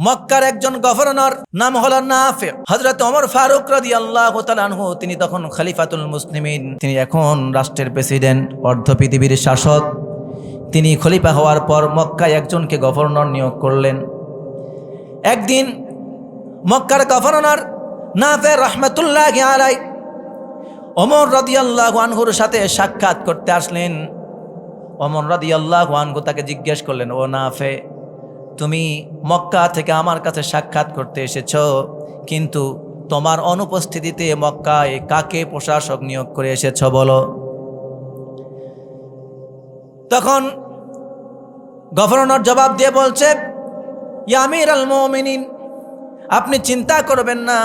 মক্কার একজন গভর্নর, নাম হলো নাফে। হযরত ওমর ফারুক রাদিয়াল্লাহু তাআলা আনহু, তিনি তখন খলিফাতুল মুসলিমিন, তিনি এখন রাষ্ট্রের প্রেসিডেন্ট, অর্ধ পৃথিবীর শাসক। তিনি খলিফা হওয়ার পর মক্কায় একজনকে গভর্নর নিয়োগ করলেন। একদিন মক্কার গভর্নর নাফে রাহমাতুল্লাহি আলাইহি ওমর রাদিয়াল্লাহু আনহুর সাথে সাক্ষাৎ করতে আসলেন। ওমর রাদিয়াল্লাহু আনহু তাকে জিজ্ঞেস করলেন, ও নাফে, তুমি মক্কা থেকে আমার কাছে সাক্ষাৎ করতে এসেছ, কিন্তু তোমার অনুপস্থিতিতে মক্কায় কাকে প্রশাসক নিয়োগ করে এসেছ বলো? তখন গভর্নর জবাব দিয়ে বলছে, ইয়া আমিরুল মুমিনিন, আপনি চিন্তা করবেন না,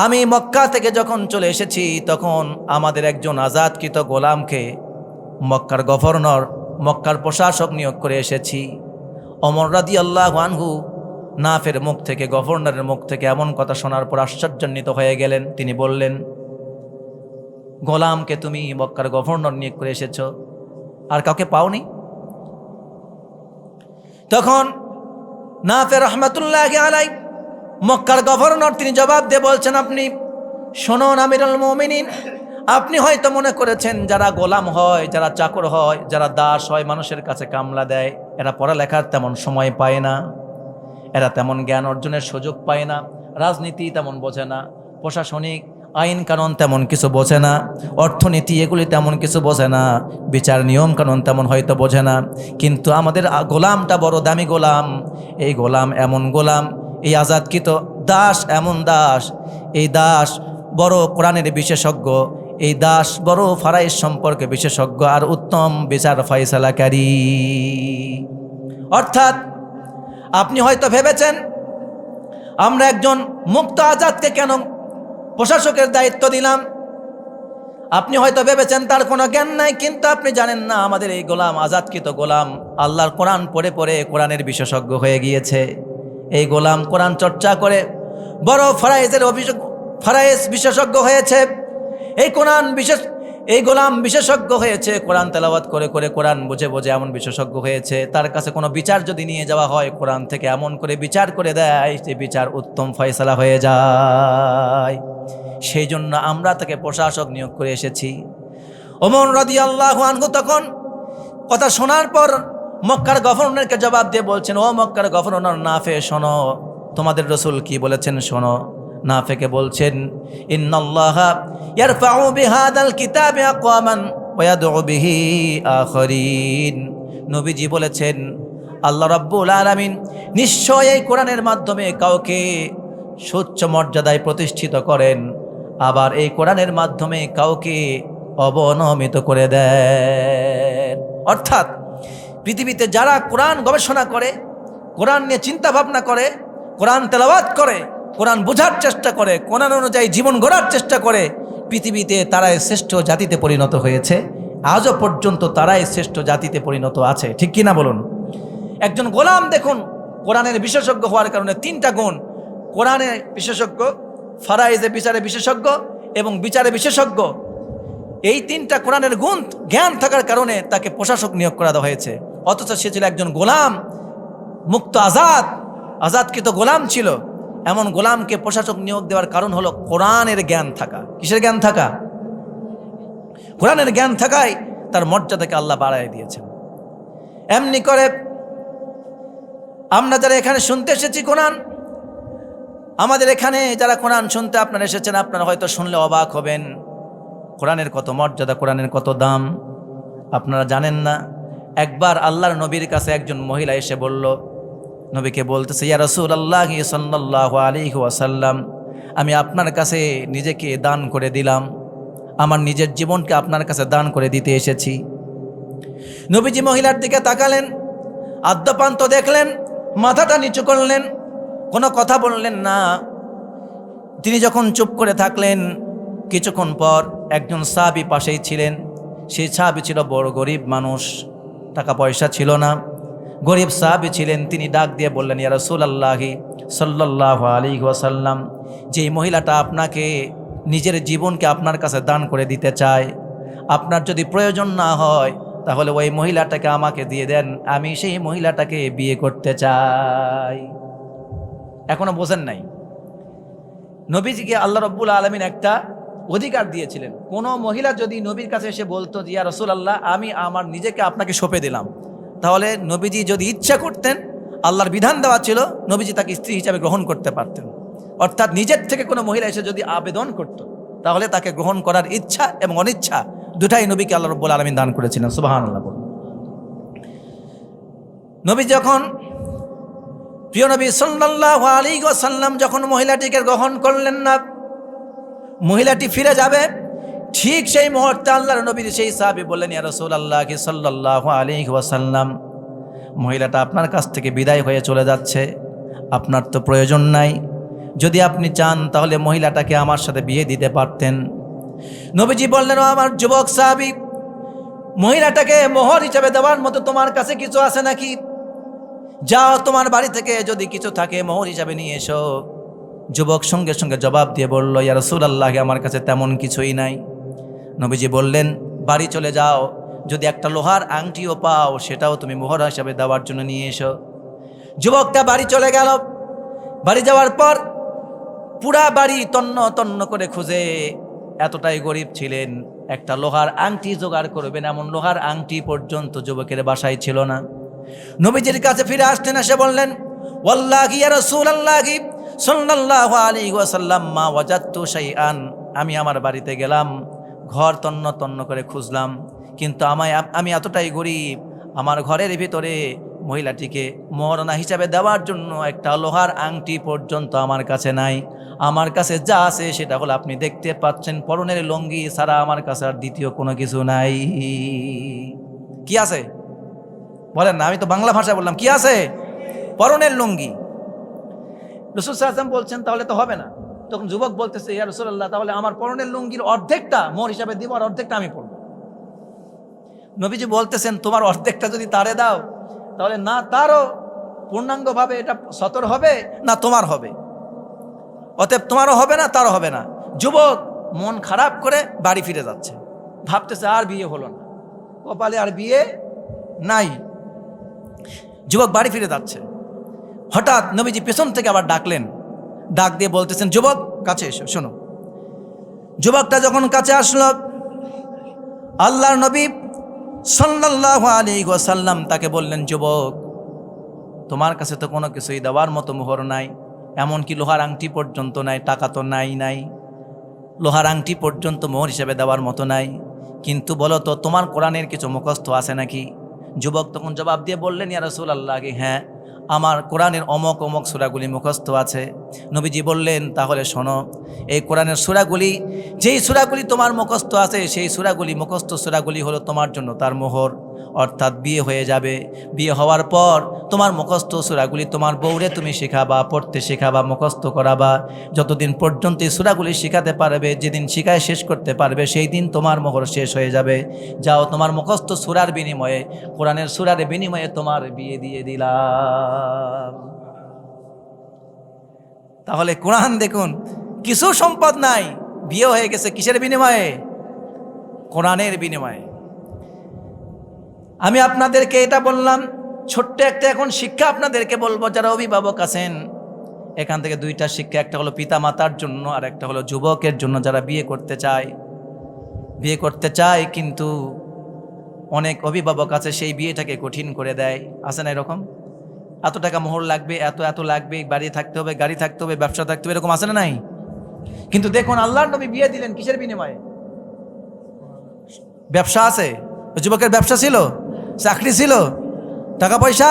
আমি মক্কা থেকে যখন চলে এসেছি তখন আমাদের একজন আজাদকৃত গোলামকে মক্কার গভর্নর, মক্কার প্রশাসক নিয়োগ করে এসেছি। ওমর রাদিয়াল্লাহু আনহু নাফের মুখ থেকে, গভর্নরের মুখ থেকে এমন কথা শোনার পর আশ্চর্যান্বিত হয়ে গেলেন। তিনি বললেন, গোলামকে তুমি মক্কার গভর্নর নিয়োগ করে এসেছ, আর কাউকে পাওনি? তখন নাফে রাহমাতুল্লাহি আলাইহি মক্কার গভর্নর তিনি জবাব দিয়ে বলছেন, আপনি শুনুন আমিরুল মুমিনিন, আপনি হয়তো মনে করেছেন যারা গোলাম হয়, যারা চাকর হয়, যারা দাস হয়, মানুষের কাছে কামলা দেয়, এরা পড়ালেখার তেমন সময় পায় না, এরা তেমন জ্ঞান অর্জনের সুযোগ পায় না, রাজনীতি তেমন বোঝে না, প্রশাসনিক আইন কানুন তেমন কিছু বোঝে না, অর্থনীতি এগুলি তেমন কিছু বোঝে না, বিচার নিয়ম কানুন তেমন হয়তো বোঝে না। কিন্তু আমাদের গোলামটা বড় দামি গোলাম, এই গোলাম এমন গোলাম, এই আজাদকৃত দাস এমন দাস, এই দাস বড় কোরআনের বিশেষজ্ঞ, এই দাস বড় ফারাইজ সম্পর্কে বিশেষজ্ঞ, আর উত্তম বিচার ফয়সালাকারী। অর্থাৎ আপনি হয়তো ভেবেছেন আমরা একজন মুক্ত আজাদকে কেন প্রশাসকের দায়িত্ব দিলাম, আপনি হয়তো ভেবেছেন তার কোনো জ্ঞান নাই, কিন্তু আপনি জানেন না আমাদের এই গোলাম, আজাদকৃত গোলাম, আল্লাহর কোরআন পড়ে পড়ে কোরআনের বিশেষজ্ঞ হয়ে গিয়েছে। এই গোলাম কোরআন চর্চা করে বড় ফারাইজ বিশেষজ্ঞ হয়েছে। এই গোলাম বিশেষজ্ঞ হয়েছে, কোরআন তেলাওয়াত করে করে, কোরআন বুঝে বুঝে এমন বিশেষজ্ঞ হয়েছে, তার কাছে কোনো বিচার যদি নিয়ে যাওয়া হয়, কোরআন থেকে এমন করে বিচার করে দেয়, সে বিচার উত্তম ফয়সালা হয়ে যায়। সেই জন্য আমরা তাকে প্রশাসক নিয়োগ করে এসেছি। ওমর রাদিয়াল্লাহু আনহু তখন কথা শোনার পর মক্কার গভর্নরকে জবাব দিয়ে বলছেন, ও মক্কার গভর্নর নাফে, শোনো তোমাদের রাসূল কি বলেছেন শোনো। নাফেকে বলছেন, ইন্নাল্লাহা ইয়ারফাউ বিহাদাল কিতাবি আকওয়ামান ওয়া ইয়াদউ বিহি আখারিন। নবীজি বলেছেন, আল্লাহ রাব্বুল আলামিন নিশ্চয় এই কোরআনের মাধ্যমে কাউকে সুউচ্চ মর্যাদায় প্রতিষ্ঠিত করেন, আবার এই কোরআনের মাধ্যমে কাউকে অবনমিত করে দেন। অর্থাৎ পৃথিবীতে যারা কোরআন গবেষণা করে, কোরআন নিয়ে চিন্তা ভাবনা করে, কোরআন তেলাওয়াত করে, কোরআন বোঝার চেষ্টা করে, কোরআন অনুযায়ী জীবন গড়ার চেষ্টা করে, পৃথিবীতে তারাই শ্রেষ্ঠ জাতিতে পরিণত হয়েছে। আজও পর্যন্ত তারাই শ্রেষ্ঠ জাতিতে পরিণত আছে, ঠিক কিনা বলুন? একজন গোলাম দেখুন, কোরআনের বিশেষজ্ঞ হওয়ার কারণে তিনটা গুণ, কোরআনের বিশেষজ্ঞ, ফারাইজে বিচারে বিশেষজ্ঞ এবং বিচারে বিশেষজ্ঞ, এই তিনটা কোরআনের গুণ জ্ঞান থাকার কারণে তাকে প্রশাসক নিয়োগ করা হয়েছে। অথচ সে ছিল একজন গোলাম, মুক্ত আজাদকৃত গোলাম ছিল। এমন গোলামকে প্রশাসক নিয়োগ দেওয়ার কারণ হলো কোরআনের জ্ঞান থাকা। কিসের জ্ঞান থাকা? কোরআনের জ্ঞান থাকায় তার মর্যাদাকে আল্লাহ বাড়ায় দিয়েছেন। এমনি করে আমরা যারা এখানে শুনতে এসেছি কোরআন, আমাদের এখানে যারা কোরআন শুনতে আপনারা এসেছেন, আপনারা হয়তো শুনলে অবাক হবেন, কোরআনের কত মর্যাদা, কোরআনের কত দাম আপনারা জানেন না। একবার আল্লাহর নবীর কাছে একজন মহিলা এসে বলল, নবীকে বলতেছে, ইয়া রাসূলুল্লাহ সাল্লাল্লাহু আলাইহি ওয়াসাল্লাম, আমি আপনার কাছে নিজেকে দান করে দিলাম, আমার নিজের জীবনকে আপনার কাছে দান করে দিতে এসেছি। নবীজি মহিলার দিকে তাকালেন, আদ্যপান্ত দেখলেন, মাথাটা নিচু করলেন, কোনো কথা বললেন না। তিনি যখন চুপ করে থাকলেন, কিছুক্ষণ পর একজন সাহাবী পাশেই ছিলেন। সেই সাহাবী ছিল বড় গরিব মানুষ, টাকা পয়সা ছিল না, গরিব সাহাবী ছিলেন। তিনি ডাক দিয়ে বললেন, ইয়া রাসূলুল্লাহি সাল্লাল্লাহু আলাইহি ওয়াসাল্লাম, যেই মহিলাটা আপনাকে নিজের জীবনকে আপনার কাছে দান করে দিতে চায়, আপনার যদি প্রয়োজন না হয় তাহলে ওই মহিলাটাকে আমাকে দিয়ে দেন, আমি সেই মহিলাটাকে বিয়ে করতে চাই। এখনো বোঝেন নাই। নবীজিকে আল্লাহ রাব্বুল আলামিন একটা অধিকার দিয়েছিলেন। কোনো মহিলা যদি নবীর কাছে এসে বলতো যে ইয়া রাসূলুল্লাহ আমি আমার নিজেকে আপনাকে সঁপে দিলাম, তাহলে নবীজি যদি ইচ্ছা করতেন, আল্লাহর বিধান দেওয়া ছিল, নবীজি তাকে স্ত্রী হিসাবে গ্রহণ করতে পারতেন। অর্থাৎ নিজের থেকে কোনো মহিলা এসে যদি আবেদন করত, তাহলে তাকে গ্রহণ করার ইচ্ছা এবং অনিচ্ছা দুটাই নবীকে আল্লাহ রাব্বুল আলামিন দান করেছিলেন। সুবহানাল্লাহ। নবী যখন প্রিয় নবী সাল্লাল্লাহু আলাইহি ওয়াসাল্লাম যখন মহিলাটিকে গ্রহণ করলেন না, মহিলাটি ফিরে যাবে, ঠিক সেই মুহূর্তে আল্লাহর নবীর সেই সাহাবী বললেন ইয়া রাসূলুল্লাহ সাল্লাল্লাহু আলাইহি ওয়াসাল্লাম, মহিলাটা আপনার কাছ থেকে বিদায় হয়ে চলে যাচ্ছে, আপনার তো প্রয়োজন নাই, যদি আপনি চান তাহলে মহিলাটাকে আমার সাথে বিয়ে দিতে পারতেন। নবীজি বললেন ও আমার যুবক সাহাবী, মহিলাটাকে মোহর হিসেবে দেওয়ার মতো তোমার কাছে কিছু আছে নাকি? যাও তোমার বাড়ি থেকে যদি কিছু থাকে মোহর হিসাবে নিয়ে এসো। যুবক সঙ্গে সঙ্গে জবাব দিয়ে বলল ইয়া রাসূলুল্লাহ আমার কাছে তেমন কিছুই নাই। নবীজি বললেন বাড়ি চলে যাও, যদি একটা লোহার আংটিও পাও সেটাও তুমি মোহর হিসাবে দেওয়ার জন্য নিয়ে এসো। যুবকটা বাড়ি চলে গেল। বাড়ি যাওয়ার পর পুরা বাড়ি তন্ন তন্ন করে খুঁজে, এতটাই গরিব ছিলেন, একটা লোহার আংটি জোগাড় করবেন এমন লোহার আংটি পর্যন্ত যুবকের বাসায় ছিল না। নবীজির কাছে ফিরে আসতেন, এসে বললেন ওয়াল্লাহি ইয়া রাসূলুল্লাহি সাল্লাল্লাহু আলাইহি ওয়াসাল্লাম মা ওয়াজাদতু শাইআন, আমি আমার বাড়িতে গেলাম, ঘর তন্ন তন্ন করে খুঁজলাম, কিন্তু আমি এতটাই গরিব, আমার ঘরের ভিতরে মহিলাটিকে মোহরানা হিসাবে দেওয়ার জন্য একটা লোহার আংটি পর্যন্ত আমার কাছে নাই। আমার কাছে যা আছে সেটা হলো আপনি দেখতে পাচ্ছেন পরনের লুঙ্গি ছাড়া আমার কাছে আর দ্বিতীয় কোনো কিছু নাই। কি আছে বলেন না, আমি তো বাংলা ভাষায় বললাম, কি আছে? পরনের লুঙ্গি। রাসূল সাল্লাল্লাহু আলাইহি ওয়াসাল্লাম বলছেন তাহলে তো হবে না। তখন যুবক বলতেছে ইয়া রাসূলুল্লাহ তাহলে আমার পরনের লুঙ্গির অর্ধেকটা মোহর হিসাবে দিব আর অর্ধেকটা আমি পরব। নবীজি বলতেছেন তোমার অর্ধেকটা যদি তারে দাও তাহলে না তারও পূর্ণাঙ্গভাবে এটা সতর হবে না তোমার হবে, অতএব তোমারও হবে না তারও হবে না। যুবক মন খারাপ করে বাড়ি ফিরে যাচ্ছে, ভাবতেছে আর বিয়ে হলো না, কপালে আর বিয়ে নাই। যুবক বাড়ি ফিরে যাচ্ছে, হঠাৎ নবীজি পেছন থেকে আবার ডাকলেন, ডাক দিয়ে বলতেছেন যুবক কাছে এসো, শোনো। যুবকটা যখন কাছে আসলো, আল্লাহর নবী সাল্লাল্লাহু আলাইহি ওয়াসাল্লাম তাকে বললেন যুবক তোমার কাছে তো কোনো কিছুই দেওয়ার মতো মোহর নাই, এমনকি লোহার আংটি পর্যন্ত নাই, টাকা তো নাই, লোহার আংটি পর্যন্ত মোহর হিসেবে দেওয়ার মতো নাই, কিন্তু বলো তো তোমার কোরআনের কিছু মুখস্থ আছে নাকি? যুবক তখন জবাব দিয়ে বললেন ইয়া রাসূলুল্লাহ হ্যাঁ আমার কোরআনের অমক অমক সূরাগুলি মুখস্থ আছে। নবীজি বললেন তাহলে শোনো, এই কোরআনের সূরাগুলি, যেই সূরাগুলি তোমার মুখস্থ আছে সেই সূরাগুলি, মুখস্থ সূরাগুলি হলো তোমার জন্য তার মোহর, অর্থাৎ বিয়ে হয়ে যাবে। বিয়ে হওয়ার পর তোমার মুখস্থ সূরাগুলি তোমার বউরে তুমি শেখাবা, পড়তে শেখাবা, মুখস্থ করাবা, যতদিন পর্যন্ত এই সূরাগুলি শেখাতে পারবে, যেদিন শিখায় শেষ করতে পারবে সেই দিন তোমার মোহর শেষ হয়ে যাবে। যাও তোমার মুখস্থ সূরার বিনিময়ে, কোরআনের সূরার বিনিময়ে তোমার বিয়ে দিয়ে দিলাম। তাহলে কোরআন দেখুন, কিছু সম্পদ নাই, বিয়ে হয়ে গেছে কিসের বিনিময়ে? কোরআনের বিনিময়ে। আমি আপনাদেরকে এটা বললাম, ছোট্ট একটা এখন শিক্ষা আপনাদেরকে বলবো, যারা অভিভাবক আছেন এখান থেকে দুইটা শিক্ষা, একটা হলো পিতা মাতার জন্য আর একটা হলো যুবকের জন্য যারা বিয়ে করতে চায় কিন্তু অনেক অভিভাবক আছে সেই বিয়েটাকে কঠিন করে দেয়। আছে না এরকম? এত টাকা মোহর লাগবে, এত লাগবে, বাড়ি থাকতে হবে, গাড়ি থাকতে হবে, ব্যবসা থাকতে হবে, এরকম আছে না নাই? কিন্তু দেখুন আল্লাহর নবী বিয়ে দিলেন কিসের বিনিময়ে? ব্যবসা আছে, যুবকের ব্যবসা ছিল, চাকরি ছিল, টাকা পয়সা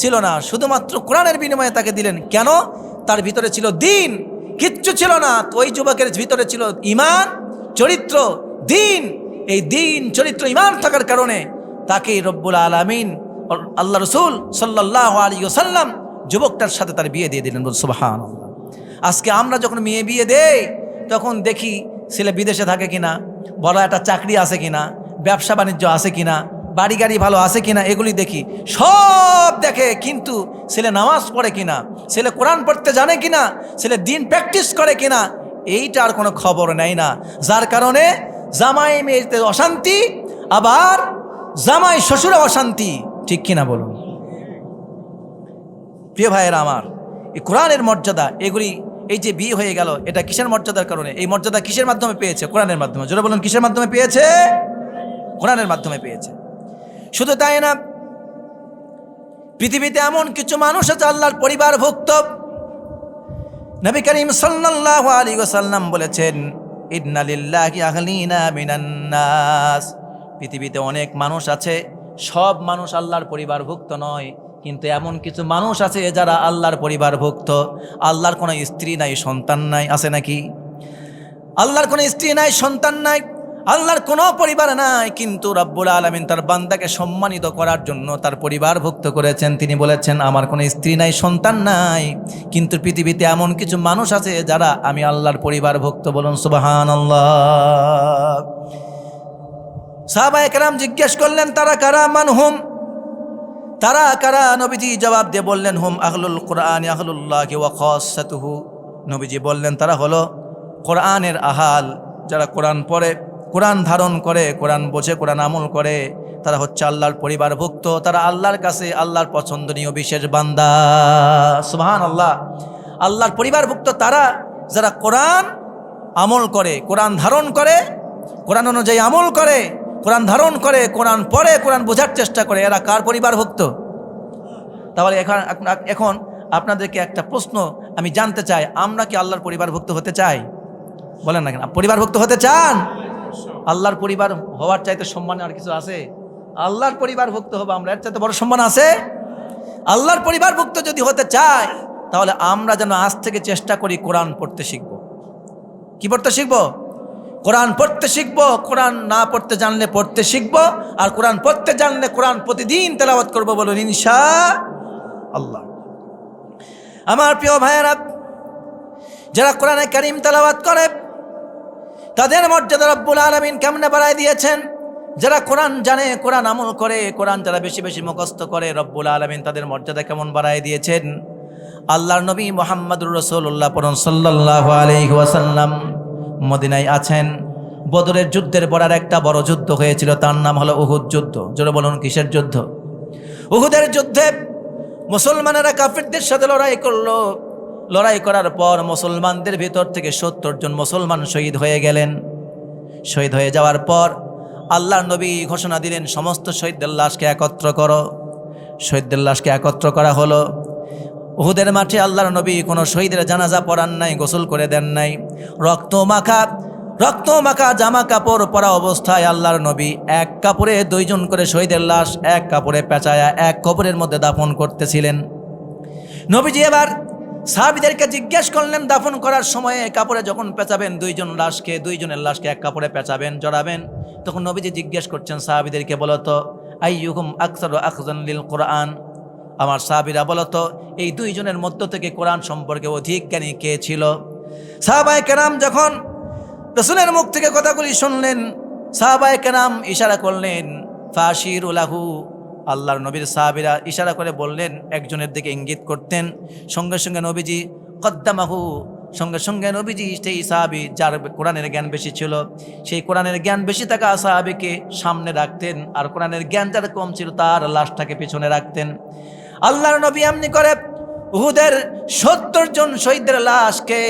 ছিল না, শুধুমাত্র কোরআনের বিনিময়ে তাকে দিলেন। কেন? তার ভিতরে ছিল দ্বীন, কিচ্ছু ছিল না। তো ওই যুবকের ভিতরে ছিল ঈমান, চরিত্র, দ্বীন। এই দ্বীন, চরিত্র, ঈমান থাকার কারণে তাকে রব্বুল আলামিন, আল্লাহ রাসূল সাল্লাল্লাহু আলাইহি ওয়াসাল্লাম যুবকটার সাথে তার বিয়ে দিয়ে দিলেন। বল সুবহানাল্লাহ। আজকে আমরা যখন মেয়ে বিয়ে দেই তখন দেখি ছেলে বিদেশে থাকে কিনা, বড় একটা চাকরি আছে কিনা, ব্যবসা বাণিজ্য আছে কিনা, বাড়ি গাড়ি ভালো আছে কিনা, এগুলি দেখি, সব দেখে, কিন্তু ছেলে নামাজ পড়ে কিনা, ছেলে কোরআন পড়তে জানে কিনা, ছেলে দিন প্র্যাকটিস করে কিনা, এইটার কোনো খবর নেয় না। যার কারণে জামাই মেয়েতে অশান্তি, আবার জামাই শ্বশুরে অশান্তি। ঠিক কিনা বলুন প্রিয় ভাইয়েরা আমার? এই কোরআনের মর্যাদা, এগুলি এই যে বিয়ে হয়ে গেল, এটা কিসের মর্যাদার কারণে? এই মর্যাদা কিসের মাধ্যমে পেয়েছে? কোরআনের মাধ্যমে। জোরে বলুন, কিসের মাধ্যমে পেয়েছে? কোরআনের মাধ্যমে পেয়েছে। শুধু তাই না, পৃথিবীতে এমন কিছু মানুষ আছে আল্লাহর পরিবারভুক্ত। নবী করিম সাল্লাল্লাহু আলাইহি ওয়াসাল্লাম বলেছেন, ইন্না লিল্লাহি আহলিনা মিনান নাস। পৃথিবীতে অনেক মানুষ আছে, সব মানুষ আল্লাহর পরিবারভুক্ত নয়, কিন্তু এমন কিছু মানুষ আছে যারা আল্লাহর পরিবারভুক্ত। আল্লাহর কোনো স্ত্রী নাই, সন্তান নাই, আছে নাকি? আল্লাহর কোনো স্ত্রী নাই, সন্তান নাই, আল্লাহর কোনো পরিবার নাই, কিন্তু রব্বুল আলামিন তার বান্দাকে সম্মানিত করার জন্য তার পরিবারভুক্ত করেছেন। তিনি বলেছেন, আমার কোনো স্ত্রী নাই, সন্তান নাই, কিন্তু পৃথিবীতে এমন কিছু মানুষ আছে যারা আমি আল্লাহর পরিবারভুক্ত। বলুন সুবহানাল্লাহ। সাহাবায়ে কেরাম জিজ্ঞেস করলেন, তারা কারা? মান হুম, তারা কারা? নবীজি জবাব দিয়ে বললেন, হুম আহলুল কোরআন আহলুল্লাহি ওয়া খাসাতুহু। নবীজি বললেন, তারা হলো কোরআনের আহাল, যারা কোরআন পড়ে, কোরআন ধারণ করে, কোরআন বোঝে, কোরআন আমল করে, তারা হচ্ছে আল্লাহর পরিবারভুক্ত। তারা আল্লাহর কাছে আল্লাহর পছন্দনীয় বিশেষ বান্দা। সুবহানাল্লাহ। আল্লাহর পরিবারভুক্ত তারা যারা কোরআন আমল করে, কোরআন ধারণ করে, কোরআন অনুযায়ী আমল করে, কোরআন ধারণ করে, কোরআন পড়ে, কোরআন বোঝার চেষ্টা করে। এরা কার পরিবারভুক্ত? তাহলে এখন আপনাদেরকে একটা প্রশ্ন আমি জানতে চাই, আমরা কি আল্লাহর পরিবারভুক্ত হতে চাই? বলেন না কেন, পরিবারভুক্ত হতে চান? আল্লাহর পরিবার হওয়ার চাইতে সম্মান আর কিছু আছে? আল্লাহর পরিবারভুক্ত হবো আমরা, এর চাইতে বড় সম্মান আছে? আল্লাহর পরিবারভুক্ত যদি হতে চাই, তাহলে আমরা যেন আজ থেকে চেষ্টা করি কোরআন পড়তে শিখব। কি পড়তে শিখব? কোরআন পড়তে শিখব। কোরআন না পড়তে জানলে পড়তে শিখব, আর কোরআন পড়তে জানলে কোরআন প্রতিদিন তেলাওয়াত করব। বলুন ইনশাআল্লাহ। আমার প্রিয় ভাইয়েরা, যারা কোরআনে কারীম তেলাওয়াত করে তাদের মর্যাদা রব্বুল আলামিন কেমনে বাড়ায় দিয়েছেন। যারা কোরআন জানে, কোরআন আমল করে, কোরআন যারা বেশি বেশি মুখস্থ করে, রব্বুল আলামিন তাদের মর্যাদা কেমন বাড়ায় দিয়েছেন। আল্লাহর নবী মুহাম্মদুর রাসূলুল্লাহ সাল্লাল্লাহু আলাইহি ওয়াসাল্লাম মদিনায় আছেন। বদরের যুদ্ধের পর আর একটা বড় যুদ্ধ হয়েছিল, তার নাম হলো উহুদ যুদ্ধ। জোরে বলুন, কিসের যুদ্ধ? উহুদের যুদ্ধে মুসলমানেরা কাফিরদের সাথে লড়াই করলো। লড়াই করার পর মুসলমানদের ভিতর থেকে 70 জন মুসলমান শহীদ হয়ে গেলেন। শহীদ হয়ে যাওয়ার পর আল্লাহর নবী ঘোষণা দিলেন, সমস্ত শহীদদের লাশকে একত্র করো। শহীদদের লাশকে একত্র করা হলো। উহুদের মাঠে আল্লাহর নবী কোনো শহীদের জানাজা পড়ান নাই, গোসল করে দেন নাই। রক্ত মাখা জামা কাপড় পরা অবস্থায় আল্লাহর নবী এক কাপড়ে 2 জন করে শহীদের লাশ এক কাপড়ে পেঁচায়া এক কবরের মধ্যে দাফন করতেছিলেন। নবীজি এবার সাহাবীদেরকে জিজ্ঞেস করলেন, দাফন করার সময়ে কাপড়ে যখন পেঁচাবেন 2 জনের লাশকে এক কাপড়ে পেঁচাবেন, জড়াবেন, তখন নবীজি জিজ্ঞেস করছেন সাহাবীদেরকে, বলতো আইয়ুকুম আকসারু আখযান লিল কোরআন। আমার সাহাবীরা বলতো, এই 2 জনের মধ্য থেকে কোরআন সম্পর্কে অধিক জ্ঞানী কে ছিল? সাহাবায়ে কেরাম যখন রাসূলের মুখ থেকে কথাগুলি শুনলেন, সাহাবায়ে কেরাম ইশারা করলেন, ফাশিরু লাহু। আল্লাহর নবীর সাহাবীরা ইশারা করে বললেন, একজনের দিকে ইঙ্গিত করতেন। সঙ্গে সঙ্গে নবীজি কদ্দামাহু, সঙ্গে সঙ্গে নবীজি সেই সাহাবী যার কোরআনের জ্ঞান বেশি ছিল, সেই কোরআনের জ্ঞান বেশি থাকা সাহাবীকে সামনে রাখতেন, আর কোরআনের জ্ঞান যার কম ছিল তার লাশটাকে পিছনে রাখতেন। আল্লাহর নবী এমনি করে উহুদের 70 জন শহীদদের লাশকে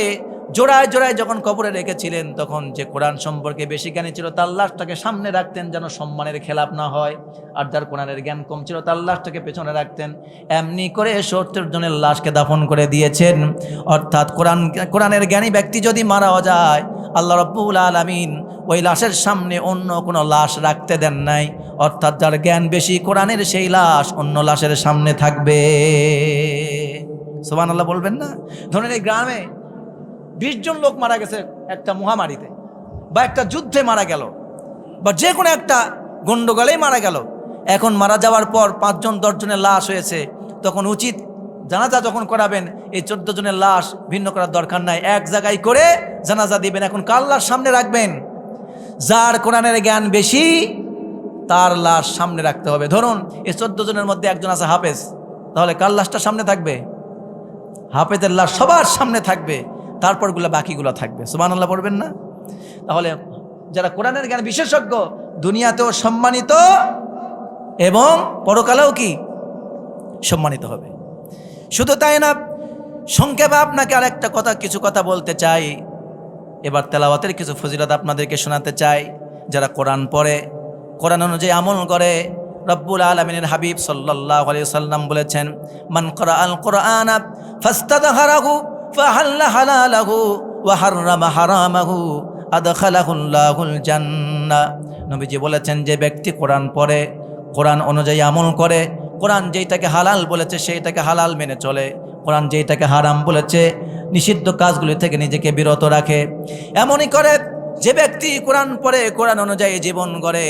জোড়ায় জোড়ায় যখন কবরে রেখেছিলেন, তখন যে কোরআন সম্পর্কে বেশি জ্ঞানী ছিল তার লাশটাকে সামনে রাখতেন যেন সম্মানের খেলাপ না হয়, আর যার কোরআনের জ্ঞান কম ছিল তার লাশটাকে পেছনে রাখতেন। এমনি করে 70 জনের লাশকে দাফন করে দিয়েছেন। অর্থাৎ কোরআনের জ্ঞানী ব্যক্তি যদি মারাও যায়, আল্লাহ রাব্বুল আলামিন ওই লাশের সামনে অন্য কোনো লাশ রাখতে দেন নাই। অর্থাৎ যার জ্ঞান বেশি কোরআনের, সেই লাশ অন্য লাশের সামনে থাকবে। সুবহানাল্লাহ বলবেন না? ধরেন এই গ্রামে 20 জন লোক মারা গেছে একটা মহামারীতে, বা একটা যুদ্ধে মারা গেল, বা যে কোনো একটা গন্ডগোলেই মারা গেল। এখন মারা যাওয়ার পর 5 জন 10 জনের লাশ হয়েছে, তখন উচিত জানাজা যখন করাবেন এই 14 জনের লাশ ভিন্ন করার দরকার নাই, এক জায়গায় করে জানাজা দিবেন। এখন কার লাশ সামনে রাখবেন? যার কোরআনের জ্ঞান বেশি তার লাশ সামনে রাখতে হবে। ধরুন এই 14 জনের মধ্যে একজন আছে হাফেজ, তাহলে কার লাশটা সামনে থাকবে? হাফেজের লাশ সবার সামনে থাকবে, তারপরগুলো বাকিগুলো থাকবে। সুবহানাল্লাহ পড়বেন না? তাহলে যারা কোরআনের জ্ঞান বিশেষজ্ঞ দুনিয়াতেও সম্মানিত এবং পরকালেও কি সম্মানিত হবে। শুধু তাই না, সংক্ষেপে আপনাকে আরেকটা কিছু কথা বলতে চাই। এবার তেলাওয়াতের কিছু ফজিলত আপনাদেরকে শোনাতে চাই। যারা কোরআন পড়ে, কোরআন অনুযায়ী আমল করে, রব্বুল আলামিনের হাবিব সাল্লাল্লাহু আলাইহি ওয়াসাল্লাম বলেছেন, মান ক্রাআল কুরআনা ফাস্তাদহারাহু ফাহাল্লা হালালাহু ওয়া হাররামা হারামাহু আদখালাহুল্লাহুল জান্নাহ। নবীজি বলেছেন, যে ব্যক্তি কোরআন পড়ে, কোরআন অনুযায়ী আমল করে, কোরআন যেইটাকে হালাল বলেছে সেইটাকে হালাল মেনে চলে, কোরআন যেইটাকে হারাম বলেছে নিষিদ্ধ কাজগুলি থেকে নিজেকে বিরত রাখে, এমনই করে যে ব্যক্তি কোরআন পড়ে, কোরআন অনুযায়ী জীবন গড়ে,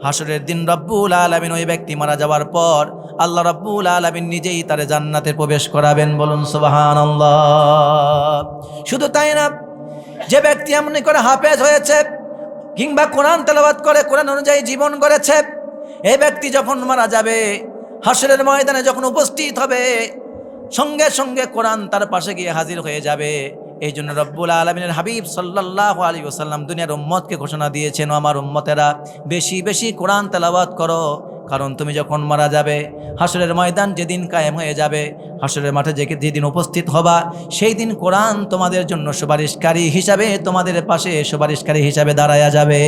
হাসরের দিন রব্বুল আলামিন ওই ব্যক্তি মারা যাওয়ার পর আল্লাহ রব্বুল আলামিন নিজেই তারে জান্নাতে প্রবেশ করাবেন। বলুন সুবহানাল্লাহ। শুধু তাই না, যে ব্যক্তি এমনি করে হাফেজ হয়েছে কিংবা কোরআন তেলাওয়াত করে, কোরআন অনুযায়ী জীবন গড়েছে, এই ব্যক্তি যখন মারা যাবে, হাসরের ময়দানে যখন উপস্থিত হবে, সঙ্গে সঙ্গে কোরআন তার পাশে গিয়ে হাজির হয়ে যাবে। এই জন্য রব্বুল আলামিনের হাবিব সাল্লাল্লাহু আলাইহি ওয়াসাল্লাম দুনিয়ার উম্মতকে ঘোষণা দিয়েছেন, আমার উম্মতেরা বেশি বেশি কোরআন তেলাওয়াত করো, কারণ তুমি যখন মারা যাবে, হাসরের ময়দান যেদিন কায়েম হয়ে যাবে, হাসরের মাঠে যেদিন উপস্থিত হবা, সেই দিন কোরআন তোমাদের জন্য সুপারিশকারী হিসাবে, তোমাদের পাশে সুপারিশকারী হিসাবে দাঁড়ায়া যাবে।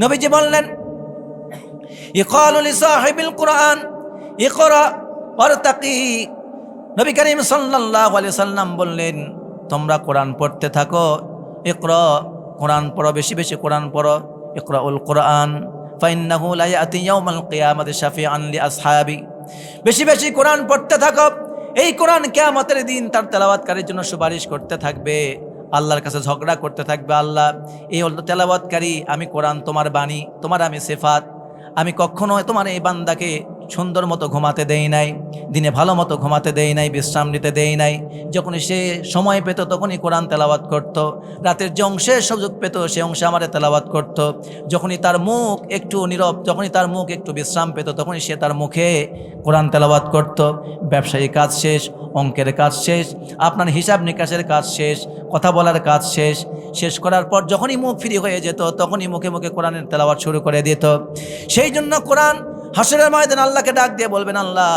নবীজি বললেন, ইকালু লিসাহিবিল কুরআন ইকরা ওয়ারতাকি। নবী করিম সাল্লাল্লাহু আলাইহি সাল্লাম বললেন, তোমরা কোরআন পড়তে থাকো, ইকরা, কোরআন পড়ো, বেশি বেশি কোরআন পড়ো। ইকরাউল কুরআন ফাইন্নাহু লা ইয়াতি ইয়াউমাল কিয়ামাতি শাফিআন লিআসহাবি। বেশি বেশি কোরআন পড়তে থাকো, এই কোরআন কিয়ামতের দিন তার তেলাওয়াতকারীর জন্য সুপারিশ করতে থাকবে, আল্লাহর কাছে ঝগড়া করতে থাকবে, আল্লাহ এই হলো তেলাওয়াতকারী, আমি কোরআন তোমার বাণী, তোমার আমি সিফাত, আমি কখনো তোমার এই বান্দাকে সুন্দর মতো ঘুমাতে দেই নাই, দিনে ভালো মতো ঘুমাতে দেই নাই, বিশ্রাম নিতে দেই নাই। যখনই সে সময় পেত তখনই কোরআন তেলাওয়াত করত, রাতের যে অংশে সুযোগ পেত সে অংশে আমারে তেলাওয়াত করত। যখনই তার মুখ একটু নীরব, যখনই তার মুখ একটু বিশ্রাম পেত তখনই সে তার মুখে কোরআন তেলাওয়াত করত। ব্যবসায়ী কাজ শেষ, অঙ্কের কাজ শেষ, আপনার হিসাব নিকাশের কাজ শেষ, কথা বলার কাজ শেষ করার পর যখনই মুখ ফ্রি হয়ে যেত তখনই মুখে মুখে কোরআনের তেলাওয়াত শুরু করে দিত। সেই জন্য কোরআন হাসরের ময়দানে আল্লাহকে ডাক দিয়ে বলবেন, আল্লাহ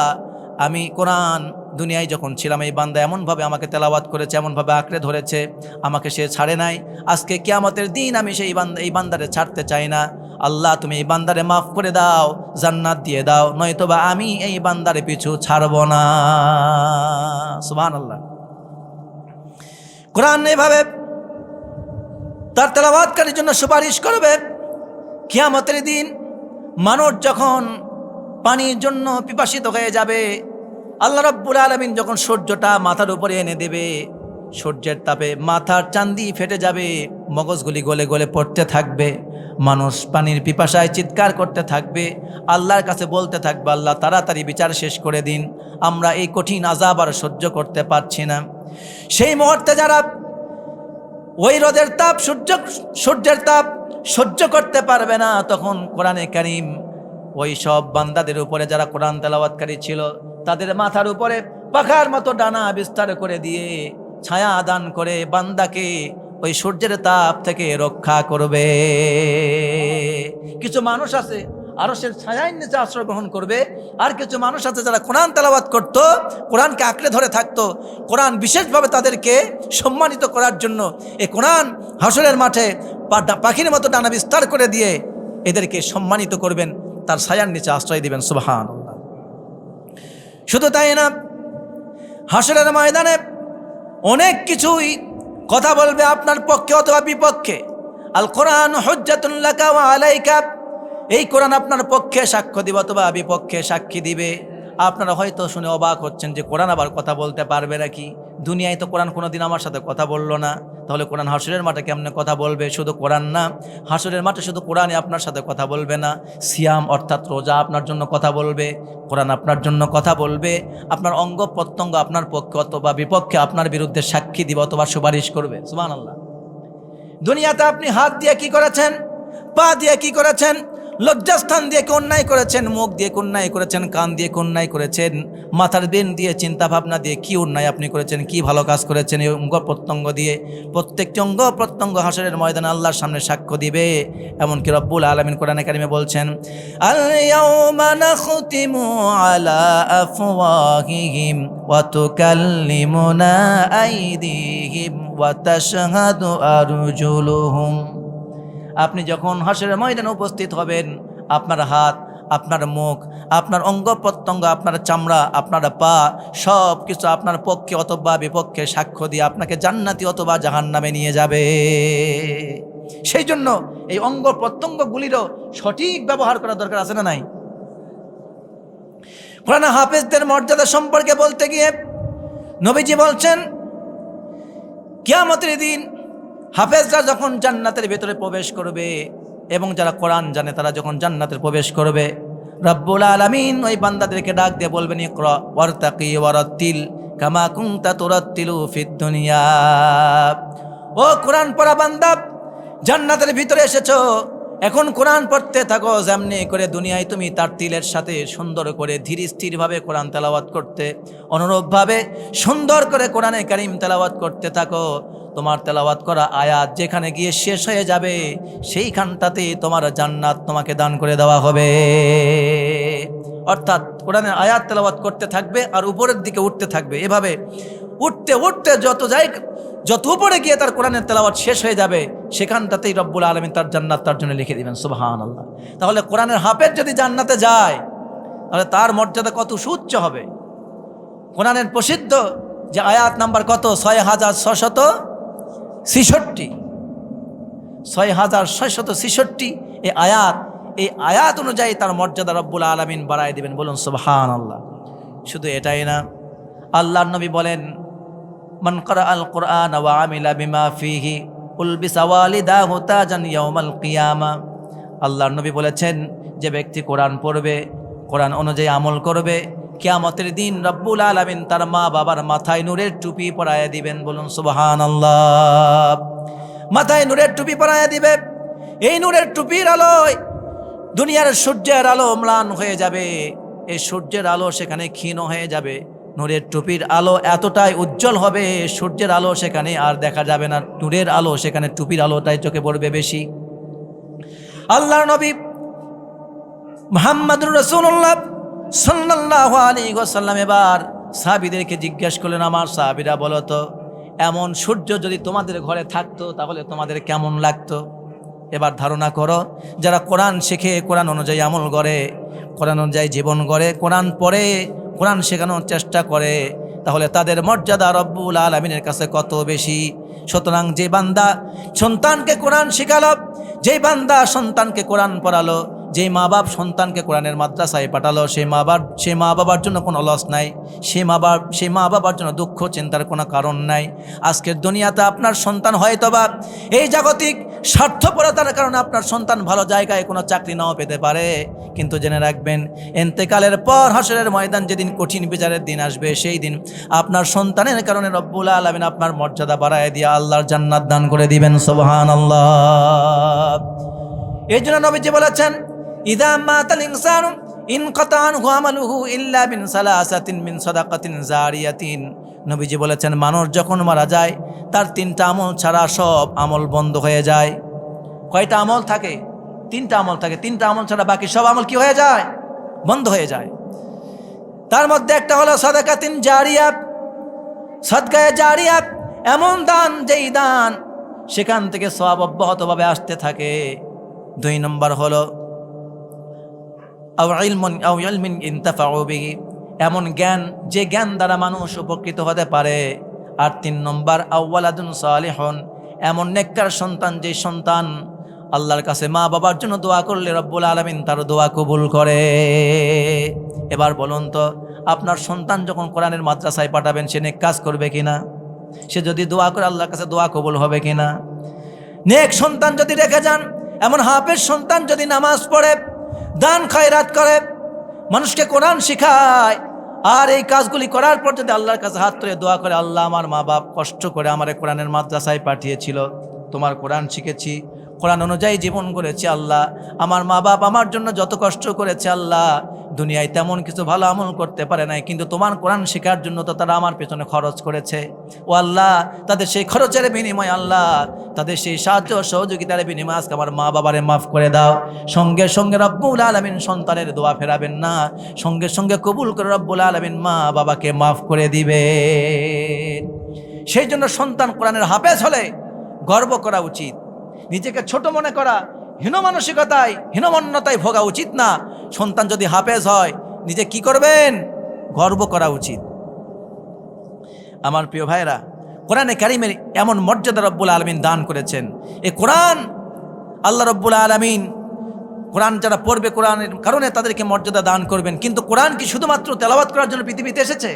আমি কোরআন দুনিয়ায় যখন ছিলাম এই বান্দা এমনভাবে আমাকে তেলাওয়াত করেছে, এমনভাবে আঁকড়ে ধরেছে, আমাকে সে ছাড়ে নাই, আজকে কিয়ামতের দিন আমি সেই এই বান্দারে ছাড়তে চাই না, আল্লাহ তুমি এই বান্দারে মাফ করে দাও, জান্নাত দিয়ে দাও, নয়তোবা আমি এই বান্দারে পিছু ছাড়ব না। সুবহানাল্লাহ। কোরআন এইভাবে তার তেলাওয়াতকারীর জন্য সুপারিশ করবে। কিয়ামতের দিন মানুষ যখন পানির জন্য পিপাসিত হয়ে যাবে, আল্লাহ রাব্বুল আলামিন যখন সূর্যটা মাথার উপরে এনে দেবে, সূর্যের তাপে মাথার চান্দি ফেটে যাবে, মগজগুলি গলে গলে পড়তে থাকবে, মানুষ পানির পিপাসায় চিৎকার করতে থাকবে, আল্লাহর কাছে বলতে থাকবে, আল্লাহ তাড়াতাড়ি বিচার শেষ করে দিন, আমরা এই কঠিন আযাব আর সহ্য করতে পারছি না। সেই মুহূর্তে যারা ওই রোদের তাপ, সূর্যের তাপ সহ্য করতে পারবে না, তখন কোরআনে কারীম ওই সব বান্দাদের উপরে যারা কোরআন তেলাওয়াতকারী ছিল তাদের মাথার উপরে পাখার মতো ডানা বিস্তার করে দিয়ে ছায়া দান করে বান্দাকে ওই সূর্যের তাপ থেকে রক্ষা করবে। কিছু মানুষ আছে আরশের ছায়ার নিচে আশ্রয় গ্রহণ করবে, আর কিছু মানুষ আছে যারা কোরআন তেলাওয়াত করত, কোরআনকে আঁকড়ে ধরে থাকতো, কোরআন বিশেষভাবে তাদেরকে সম্মানিত করার জন্য এই কোরআন হাসরের মাঠে পাখির মতো ডানা বিস্তার করে দিয়ে এদেরকে সম্মানিত করবেন, তার ছায়ার নিচে আশ্রয় দিবেন। সুবহানাল্লাহ। শুধু তাই না, হাসরের ময়দানে অনেক কিছুই কথা বলবে আপনার পক্ষে অথবা বিপক্ষে। আল কোরআন হুজ্জাতুন লাকা ওয়া আলাইকা, এই কোরআন আপনার পক্ষে সাক্ষ্য দিবে অথবা বিপক্ষে সাক্ষী দিবে। আপনারা হয়তো শুনে অবাক হচ্ছেন যে কোরআন আবার কথা বলতে পারবে নাকি? দুনিয়ায় তো কোরআন কোনোদিন আমার সাথে কথা বললো না, তাহলে কোরআন হাসরের মাঠে কেমনে কথা বলবে? শুধু কোরআন না, হাসরের মাঠে শুধু কোরআনই আপনার সাথে কথা বলবে না, সিয়াম অর্থাৎ রোজা আপনার জন্য কথা বলবে, কোরআন আপনার জন্য কথা বলবে, আপনার অঙ্গ প্রত্যঙ্গ আপনার পক্ষে অথবা বিপক্ষে আপনার বিরুদ্ধে সাক্ষী দিবে অথবা সুপারিশ করবে। সুবহানাল্লাহ। দুনিয়াতে আপনি হাত দিয়ে কি করেছেন, পা দিয়ে কি করেছেন, লজ্জাস্থান দিয়ে কি অন্যায় করেছেন, মুখ দিয়ে কি অন্যায় করেছেন, কান দিয়ে কি অন্যায় করেছেন, মাথার বেন দিয়ে, চিন্তা ভাবনা দিয়ে কি অন্যায় আপনি করেছেন, কি ভালো কাজ করেছেন, এই অঙ্গ প্রত্যঙ্গ দিয়ে প্রত্যেকটি অঙ্গ প্রত্যঙ্গ হাসরের ময়দানে আল্লাহর সামনে সাক্ষ্য দিবে। এমনকি রব্বুল আলামিন কোরআনে কারিমে বলছেন, আল ইয়াউমা নাখতিমু আলা আফওয়াহিহিম ওয়া তুকাল্লিমুনা আইদিহিম ওয়া তাশহাদু আরজুলুহুম। আপনি যখন হাসরের ময়দানে উপস্থিত হবেন, আপনার হাত, আপনার মুখ, আপনার অঙ্গ প্রত্যঙ্গ, আপনার চামড়া, আপনার পা, সব কিছু আপনার পক্ষে অথবা বিপক্ষে সাক্ষ্য দিয়ে আপনাকে জান্নাতি অথবা জাহান্নামে নিয়ে যাবে। সেই জন্য এই অঙ্গ প্রত্যঙ্গগুলিরও সঠিক ব্যবহার করা দরকার, আছে না নাই? কোরআন হাফেজদের মর্যাদা সম্পর্কে বলতে গিয়ে নবীজি বলছেন, কিয়ামতের দিন হাফেজরা যখন জান্নাতের ভেতরে প্রবেশ করবে এবং যারা কোরআন জানে তারা যখন জান্নাতের প্রবেশ করবে, রব্বুল আলামিন ওই বান্দাদেরকে ডাক দিয়ে বলবেন, ইকরা ওয়ারতাকি ওয়ারাত্তিল কামা কুনতা তুরাত্তিলু ফিদ দুনিয়া। ও কোরআন পড়া বান্দা, জান্নাতের ভিতরে এসেছো, এখন কোরআন পড়তে থাকো, যেমনি করে দুনিয়ায় তুমি তার তিলের সাথে সুন্দর করে ধীর স্থিরভাবে কোরআন তেলাওয়াত করতে, অনুরূপভাবে সুন্দর করে কোরআনে কারিম তেলাওয়াত করতে থাকো। তোমার তেলাওয়াত করা আয়াত যেখানে গিয়ে শেষ হয়ে যাবে, সেইখানটাতে তোমার জান্নাত তোমাকে দান করে দেওয়া হবে। অর্থাৎ কোরআনের আয়াত তেলাওয়াত করতে থাকবে আর উপরের দিকে উঠতে থাকবে, এভাবে উঠতে উঠতে যত উপরে গিয়ে তার কোরআনের তেলাওয়াত শেষ হয়ে যাবে, সেখানটাতেই রব্বুল আলামিন তার জান্নাত তার জন্য লিখে দিবেন। সুবহানাল্লাহ। তাহলে কোরআনের হাফেজ যদি জান্নাতে যায়, তাহলে তার মর্যাদা কত সুউচ্চ হবে। কোরআনের প্রসিদ্ধ যে আয়াত নাম্বার কত, 6666, 6666 এই আয়াত অনুযায়ী তার মর্যাদা রব্বুল আলামিন বাড়ায় দিবেন। বলুন সুবহানাল্লাহ। শুধু এটাই না, আল্লাহর নবী বলেন, মান ক্বারা আল কুরআন ওয়া আমিলা বিমা ফিহি উলবিসা ওয়ালিদাহু তাজান ইয়াউমাল কিয়ামা। আল্লাহর নবী বলেছেন, যে ব্যক্তি কোরআন পড়বে, কোরআন অনুযায়ী আমল করবে, কিয়ামতের দিন রব্বুল আলামিন তার মা বাবার মাথায় নূরের টুপি পরায়া দিবেন। বলুন সুবহানাল্লাহ। মাথায় নূরের টুপি পরায়া দিবে। এই নূরের টুপির আলোয় দুনিয়ার সূর্যের আলো ম্লান হয়ে যাবে, এই সূর্যের আলো সেখানে ক্ষীণ হয়ে যাবে। নূরের টুপির আলো এতটাই উজ্জ্বল হবে, সূর্যের আলো সেখানে আর দেখা যাবে না, নূরের আলো সেখানে, টুপির আলোটাই চোখে পড়বে বেশি। আল্লাহর নবী মুহাম্মদুর রাসূলুল্লাহ সাল্লাল্লাহু আলাইহি ওয়াসাল্লাম এবার সাহাবীদেরকে জিজ্ঞেস করলেন, আমার সাহাবীরা বলো তো, এমন সূর্য যদি তোমাদের ঘরে থাকতো তাহলে তোমাদের কেমন লাগতো? এবার ধারণা করো, যারা কোরআন শেখে, কোরআন অনুযায়ী আমল করে, কোরআন অনুযায়ী জীবন গড়ে, কোরআন পড়ে, কোরআন শেখানোর চেষ্টা করে, তাহলে তাদের মর্যাদা রব্বুল আলামিনের কাছে কত বেশি। সুতরাং যে বান্দা সন্তানকে কোরআন শেখালো, যেই বান্দা সন্তানকে কোরআন পড়ালো, যেই মা বাপ সন্তানকে কোরআনের মাদ্রাসায় পাঠালো, সেই মা বাবার জন্য কোনো লস নাই, সেই মা বাবার জন্য দুঃখ চিন্তার কোনো কারণ নাই। আজকের দুনিয়াতে আপনার সন্তান হয়তোবা এই জাগতিক স্বার্থপরতার কারণে আপনার সন্তান ভালো জায়গায় কোনো চাকরি নাও পেতে পারে, কিন্তু জেনে রাখবেন, ইন্তেকালের পর হাসরের ময়দান যেদিন কঠিন বিচারের দিন আসবে, সেই দিন আপনার সন্তানের কারণে রব্বুল আলামিন আপনার মর্যাদা বাড়ায় দিয়ে আল্লাহর জান্নাত দান করে দিবেন। সুবহানাল্লাহ। এই জন্য নবীজি বলেছেন, ইযা মাতাল ইনসানু ইনকাতা আনহু আমালুহু ইল্লা মিন সালাসাতিন মিন সাদাকাতিন জারিয়াতিন। নবীজি বলেছেন, মানুষ যখন মারা যায় তার 3টা আমল ছাড়া সব আমল বন্ধ হয়ে যায়। কয়টা আমল থাকে? 3টা আমল থাকে। 3টা আমল ছাড়া বাকি সব আমল কি হয়ে যায়? বন্ধ হয়ে যায়। তার মধ্যে একটা হলো সাদাকাতিন জারিয়া, সদকায়ে জারিয়া, এমন দান যেই দান সেখান থেকে সওয়াব অব্যাহতভাবে আসতে থাকে। 2 নম্বর হলো আও ইলমিন ইনতাফাউ বিহি, এমন জ্ঞান যে জ্ঞান দ্বারা মানুষ উপকৃত হতে পারে। আর 3 নম্বর আওয়ালাদুন সালিহুন, এমন নেককার সন্তান, যে সন্তান আল্লাহর কাছে মা বাবার জন্য দোয়া করলে রব্বুল আলামিন তার দোয়া কবুল করে। এবার বলুন তো, আপনার সন্তান যখন কোরআনের মাদ্রাসায় পাঠাবেন, সে নেক কাজ করবে কিনা? সে যদি দোয়া করে আল্লাহর কাছে দোয়া কবুল হবে কিনা? নেক সন্তান যদি রেখে যান, এমন হাফেজ সন্তান যদি নামাজ পড়ে, দান খায়রাত করে, মানুষকে কোরআন শিখায়, আর এই কাজগুলি করার পর যদি আল্লাহর কাছে হাত তুলে দোয়া করে, আল্লাহ আমার মা বাপ কষ্ট করে আমার কোরআনের মাদ্রাসায় পাঠিয়েছিল, তোমার কোরআন শিখেছি, কোরআন অনুযায়ী জীবন করেছি আল্লাহ। আমার মা বাপ আমার জন্য যত কষ্ট করেছে আল্লাহ, দুনিয়ায় তেমন কিছু ভালো আমল করতে পারে নাই, কিন্তু তোমার কোরআন শেখার জন্য তো তারা আমার পেছনে খরচ করেছে। ও আল্লাহ, তাদের সেই খরচের বিনিময় আল্লাহ, তাদের সেই সাহায্য সহযোগিতার বিনিময় আজকে আমার মা বাবারে মাফ করে দাও। সঙ্গে সঙ্গে রব্বুল আলামিন সন্তানের দোয়া ফেরাবেন না, সঙ্গে সঙ্গে কবুল করে রব্বুল আলামিন মা বাবাকে মাফ করে দিবে। সেই জন্য সন্তান কোরআনের হাফেজ হলে গর্ব করা উচিত। নিজেকে ছোট মনে করা, হীনমানসিকতায় হীনমন্যতায় ভোগা উচিত না। সন্তান যদি হাফেজ হয় নিজে কি করবেন? গর্ব করা উচিত। আমার প্রিয় ভাইরা, কোরআনে কারিমের এমন মর্যাদা রব্বুল আলামিন দান করেছেন। এই কোরআন আল্লাহ রব্বুল আলামিন, কোরআন যারা পড়বে কোরআনের কারণে তাদেরকে মর্যাদা দান করবেন। কিন্তু কোরআন কি শুধুমাত্র তেলাওয়াত করার জন্য পৃথিবীতে এসেছে?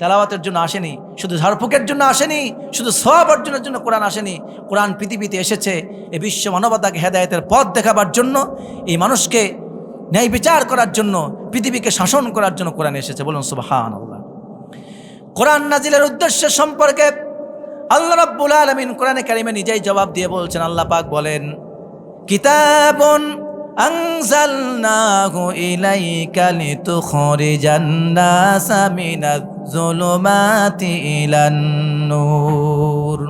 তেলাওয়াতের জন্য আসেনি, শুধু ঝাড়ফুঁকের জন্য আসেনি, শুধু সওয়াব অর্জনের জন্য কোরআন আসেনি। কোরআন পৃথিবীতে এসেছে এই বিশ্ব মানবতাকে হেদায়েতের পথ দেখাবার জন্য, এই মানুষকে ন্যায় বিচার করার জন্য, পৃথিবীকে শাসন করার জন্য কোরআন এসেছে। বলুন সুবহানাল্লাহ। কোরআন নাজিলের উদ্দেশ্য সম্পর্কে আল্লাহ রাব্বুল আলামিন কোরআনে কারিমে নিজেই জবাব দিয়ে বলছেন। আল্লাহ পাক বলেন, কিতাবুন আনজালনাহু ইলাইকা লিতুখরিজান নাসা মিনাজ যুলুমাতি ইলান নূর।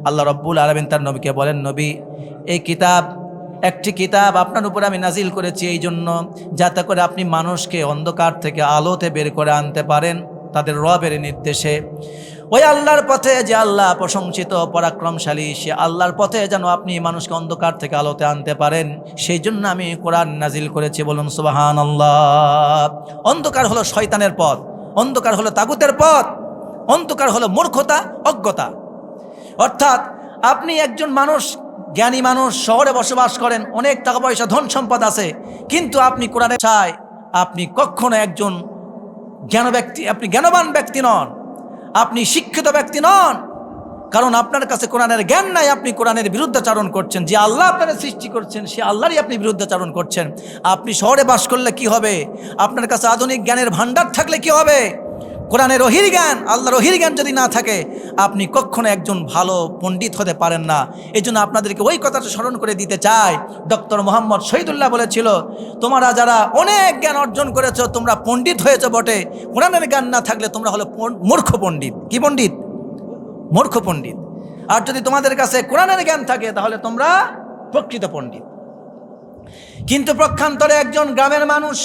আল্লাহ রাব্বুল আলামিন তার নবীকে বলেন, নবী, এই কিতাব একটি কিতাব আপনার উপরে আমি নাজিল করেছি এই জন্য যাতে করে আপনি মানুষকে অন্ধকার থেকে আলোতে বের করে আনতে পারেন তাদের রবের নির্দেশে। ওই আল্লাহর পথে যে আল্লাহ প্রশংসিত পরাক্রমশালী, সে আল্লাহর পথে যেন আপনি মানুষকে অন্ধকার থেকে আলোতে আনতে পারেন, সেই জন্য আমি কোরআন নাজিল করেছি। বলুন সুবহানাল্লাহ। অন্ধকার হলো শয়তানের পথ, অন্ধকার হলো তাগুতের পথ, অন্ধকার হলো মূর্খতা, অজ্ঞতা। অর্থাৎ আপনি একজন মানুষ, জ্ঞানী মানুষ, শহরে বসবাস করেন, অনেক টাকা পয়সা ধন সম্পদ আছে, কিন্তু আপনি কোরআনে চায় আপনি কখনো একজন আপনি জ্ঞানবান ব্যক্তি নন, আপনি শিক্ষিত ব্যক্তি নন, কারণ আপনার কাছে কোরআনের জ্ঞান নাই। আপনি কোরআনের বিরুদ্ধাচারণ করছেন। যে আল্লাহ আপনারা সৃষ্টি করছেন সে আল্লাহরই আপনি বিরুদ্ধাচারণ করছেন। আপনি শহরে বাস করলে কি হবে? আপনার কাছে আধুনিক জ্ঞানের ভান্ডার থাকলে কি হবে? কোরআনের ওহির জ্ঞান, আল্লাহর ওহির জ্ঞান যদি না থাকে, আপনি কখনো একজন ভালো পণ্ডিত হতে পারেন না। এই জন্য আপনাদেরকে ওই কথাটা স্মরণ করে দিতে চাই। ডক্টর মোহাম্মদ শহীদুল্লাহ বলেছিল, তোমরা যারা অনেক জ্ঞান অর্জন করেছো, তোমরা পণ্ডিত হয়েছো বটে, কোরআনের জ্ঞান না থাকলে তোমরা হলো মূর্খ পণ্ডিত। কি পণ্ডিত? মূর্খ পণ্ডিত। আর যদি তোমাদের কাছে কোরআনের জ্ঞান থাকে তাহলে তোমরা প্রকৃত পণ্ডিত। কিন্তু পক্ষান্তরে একজন গ্রামের মানুষ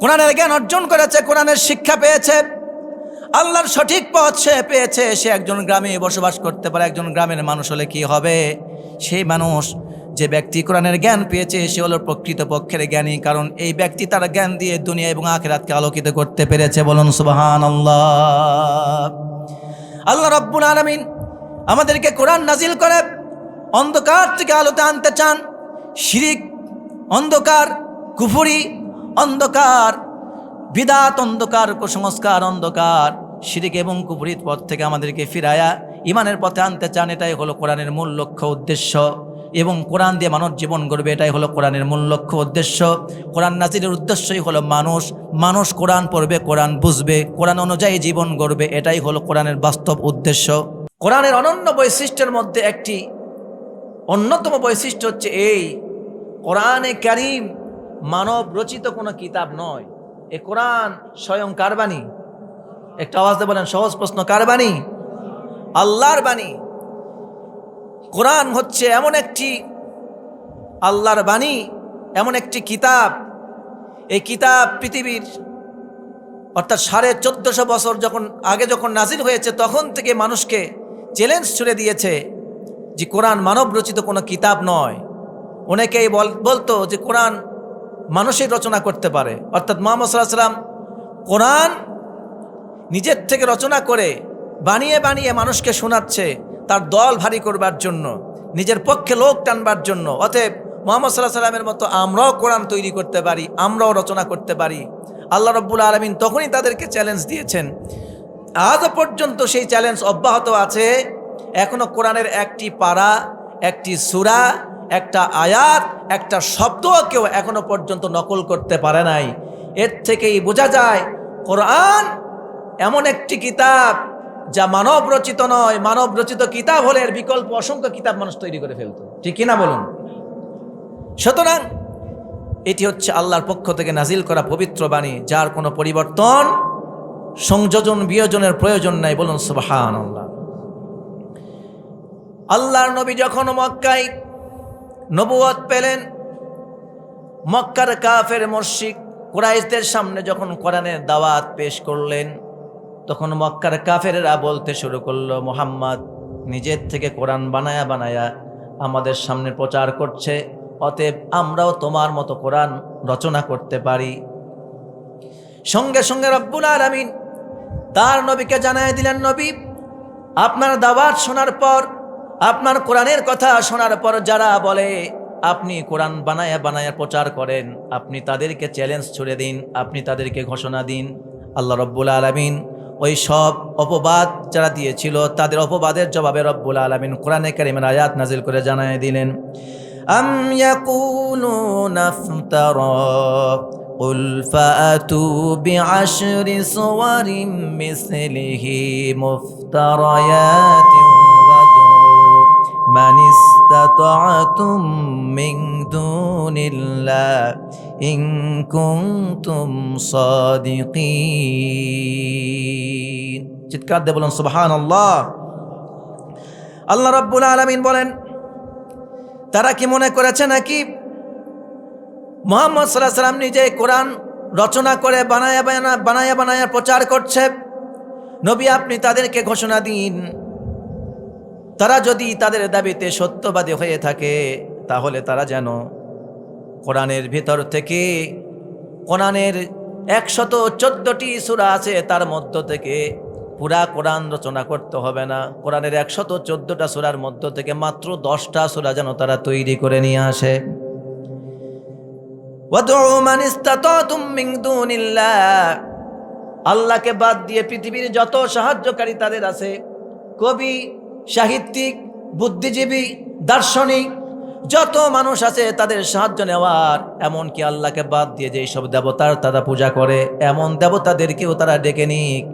কোরআনের জ্ঞান অর্জন করেছে, কোরআনের শিক্ষা পেয়েছে, আল্লাহর সঠিক পথ সে পেয়েছে, সে একজন গ্রামে বসবাস করতে পারে। একজন গ্রামের মানুষ হলে কি হবে? সেই মানুষ, যে ব্যক্তি কোরআনের জ্ঞান পেয়েছে, সে হলো প্রকৃত পক্ষের জ্ঞানী, কারণ এই ব্যক্তি তার জ্ঞান দিয়ে দুনিয়া এবং আখিরাতকে আলোকিত করতে পেরেছে। বলুন সুবহানাল্লাহ। আল্লাহ রাব্বুল আলামিন আমাদেরকে কোরআন নাজিল করে অন্ধকার থেকে আলোতে আনতে চান। শিরিক অন্ধকার, কুফরি অন্ধকার, বিদাত অন্ধকার, কুসংস্কার অন্ধকার, শিরিক এবং কুফরির পথ থেকে আমাদেরকে ফিরায়া ইমানের পথে আনতে চান। এটাই হলো কোরআনের মূল লক্ষ্য উদ্দেশ্য, এবং কোরআন দিয়ে মানব জীবন গড়বে, এটাই হলো কোরআনের মূল লক্ষ্য উদ্দেশ্য। কোরআন নাজিলের উদ্দেশ্যই হলো মানুষ কোরআন পড়বে, কোরআন বুঝবে, কোরআন অনুযায়ী জীবন গড়বে, এটাই হলো কোরআনের বাস্তব উদ্দেশ্য। কোরআনের অনন্য বৈশিষ্ট্যের মধ্যে একটি অন্যতম বৈশিষ্ট্য হচ্ছে এই, কোরআনে কারীম মানব রচিত কোনো কিতাব নয়। এ কোরআন স্বয়ং কার বাণী? একটা আওয়াজ দিয়ে বলেন, সহজ প্রশ্ন, কার বাণী? আল্লাহর বাণী। কোরআন হচ্ছে এমন একটি আল্লাহর বাণী, এমন একটি কিতাব, এই কিতাব পৃথিবীর অর্থাৎ 1450 বছর আগে যখন নাজিল হয়েছে, তখন থেকে মানুষকে চ্যালেঞ্জ ছুড়ে দিয়েছে যে কোরআন মানব রচিত কোনো কিতাব নয়। অনেকেই বলতো যে কোরআন মানুষই রচনা করতে পারে, অর্থাৎ মুহাম্মদ সাল্লাল্লাহু আলাইহি ওয়াসাল্লাম কোরআন নিজের থেকে রচনা করে বানিয়ে বানিয়ে মানুষকে শোনাচ্ছে তার দল ভারী করবার জন্য, নিজের পক্ষে লোক টানবার জন্য। অতএব মুহাম্মদ সাল্লাল্লাহু আলাইহি ওয়াসাল্লামের মতো আমরাও কোরআন তৈরি করতে পারি, আমরাও রচনা করতে পারি। আল্লাহ রাব্বুল আলামিন তখনই তাদেরকে চ্যালেঞ্জ দিয়েছেন। আজও পর্যন্ত সেই চ্যালেঞ্জ অব্যাহত আছে। এখনো কোরআনের একটি পারা, একটি সূরা, একটা আয়াত, একটা শব্দও কেউ এখনো পর্যন্ত নকল করতে পারে নাই। এর থেকেই বোঝা যায় কোরআন এমন একটি কিতাব যা মানব রচিত নয়। মানব রচিত কিতাব হলে এর বিকল্প অসংখ্য কিতাব মানুষ তৈরি করে ফেলত। ঠিক কিনা বলুন? সুতরাং এটি হচ্ছে আল্লাহর পক্ষ থেকে নাজিল করা পবিত্র বাণী, যার কোনো পরিবর্তন সংযোজন বিয়োজনের প্রয়োজন নাই। বলুন সুবহানাল্লাহ। আল্লাহর নবী যখন মক্কায় নবুয়ত পেলেন, মক্কার কাফের মুশরিক কুরাইশদের সামনে যখন কোরআনের দাওয়াত পেশ করলেন, তখন মক্কার কাফেররা বলতে শুরু করলো, মুহাম্মদ নিজের থেকে কোরআন বানায়া বানায়া আমাদের সামনে প্রচার করছে, অতএব আমরাও তোমার মতো কোরআন রচনা করতে পারি। সঙ্গে সঙ্গে রব্বুল আলামিন তার নবীকে জানায় দিলেন, নবী আপনার দাওয়াত শোনার পর, আপনার কোরআনের কথা শোনার পর যারা বলে আপনি কোরআন বানায়া বানায়া প্রচার করেন, আপনি তাদেরকে চ্যালেঞ্জ ছুড়ে দিন, আপনি তাদেরকে ঘোষণা দিন। আল্লাহ রব্বুল আলামিন ওই সব অপবাদ যারা দিয়েছিল তাদের অপবাদের জবাবে রব্বুল আলামিন কোরআনে কারীমের আয়াত নাজিল করে জানায় দিলেন, আম ইয়াকুলুনা ইফতারা কুল ফাতু বিআশরি সুওয়ারিম মিসলিহি মুফতারায়াতিন ওয়াদউ মান ইসতাতা'তুম মিন দুনিল্লাহ ইন কুনতুম সাদিকিন। চিৎকার দিয়ে বলুন সুবহানাল্লাহ। আল্লাহ রাব্বুল আলামিন বলেন, তারা কি মনে করেছে নাকি মুহাম্মদ সাল্লাল্লাহু আলাইহি সাল্লাম নিজে কোরআন রচনা করে বানায়া বানায়া প্রচার করছে? নবী আপনি তাদেরকে ঘোষণা দিন, তারা যদি তাদের দাবিতে সত্যবাদী হয়ে থাকে তাহলে তারা যেন কোরআনের ভিতর থেকে, কোরআনের 114টি সূরা আছে তার মধ্য থেকে পুরা কোরআন রচনা করতে হবে না, কোরআনের 114টা সূরার মধ্য থেকে মাত্র 10টা সূরা যেন তারা তৈরি করে নিয়ে আসে। ওয়াদউ মান ইসতাতাতুম মিন দুনিল্লাহ, আল্লাহকে বাদ দিয়ে পৃথিবীর যত সাহায্যকারী তাদের আছে, কবি, সাহিত্যিক, বুদ্ধিজীবী, দার্শনিক যত মানুষ আছে তাদের সাহায্য নেওয়ার, এমনকি আল্লাহকে বাদ দিয়ে যেই সব দেবতার তারা পূজা করে এমন দেবতাদেরকেও তারা ডেকে নিক।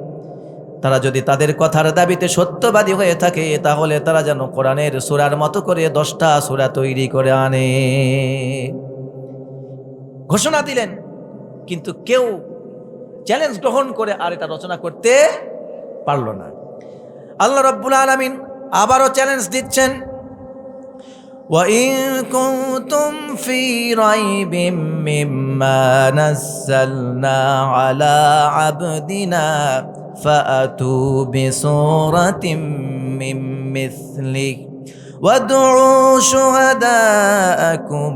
তারা যদি তাদের কথার দাবিতে সত্যবাদী হয়ে থাকে তাহলে তারা যেন কোরআনের সূরার মতো করে 10টা সূরা তৈরি করে আনে। ঘোষণা দিলেন, কিন্তু কেউ চ্যালেঞ্জ গ্রহণ করে আর এটা রচনা করতে পারল না। আল্লাহ রাব্বুল আলামিন আবারও চ্যালেঞ্জ দিচ্ছেন, وَإِن كُنتُمْ فِي رَيْبٍ مِّمَّا نَزَّلْنَا عَلَى عَبْدِنَا فَأْتُوا بِسُورَةٍ مِّن مِّثْلِهِ وَادْعُوا شُهَدَاءَكُم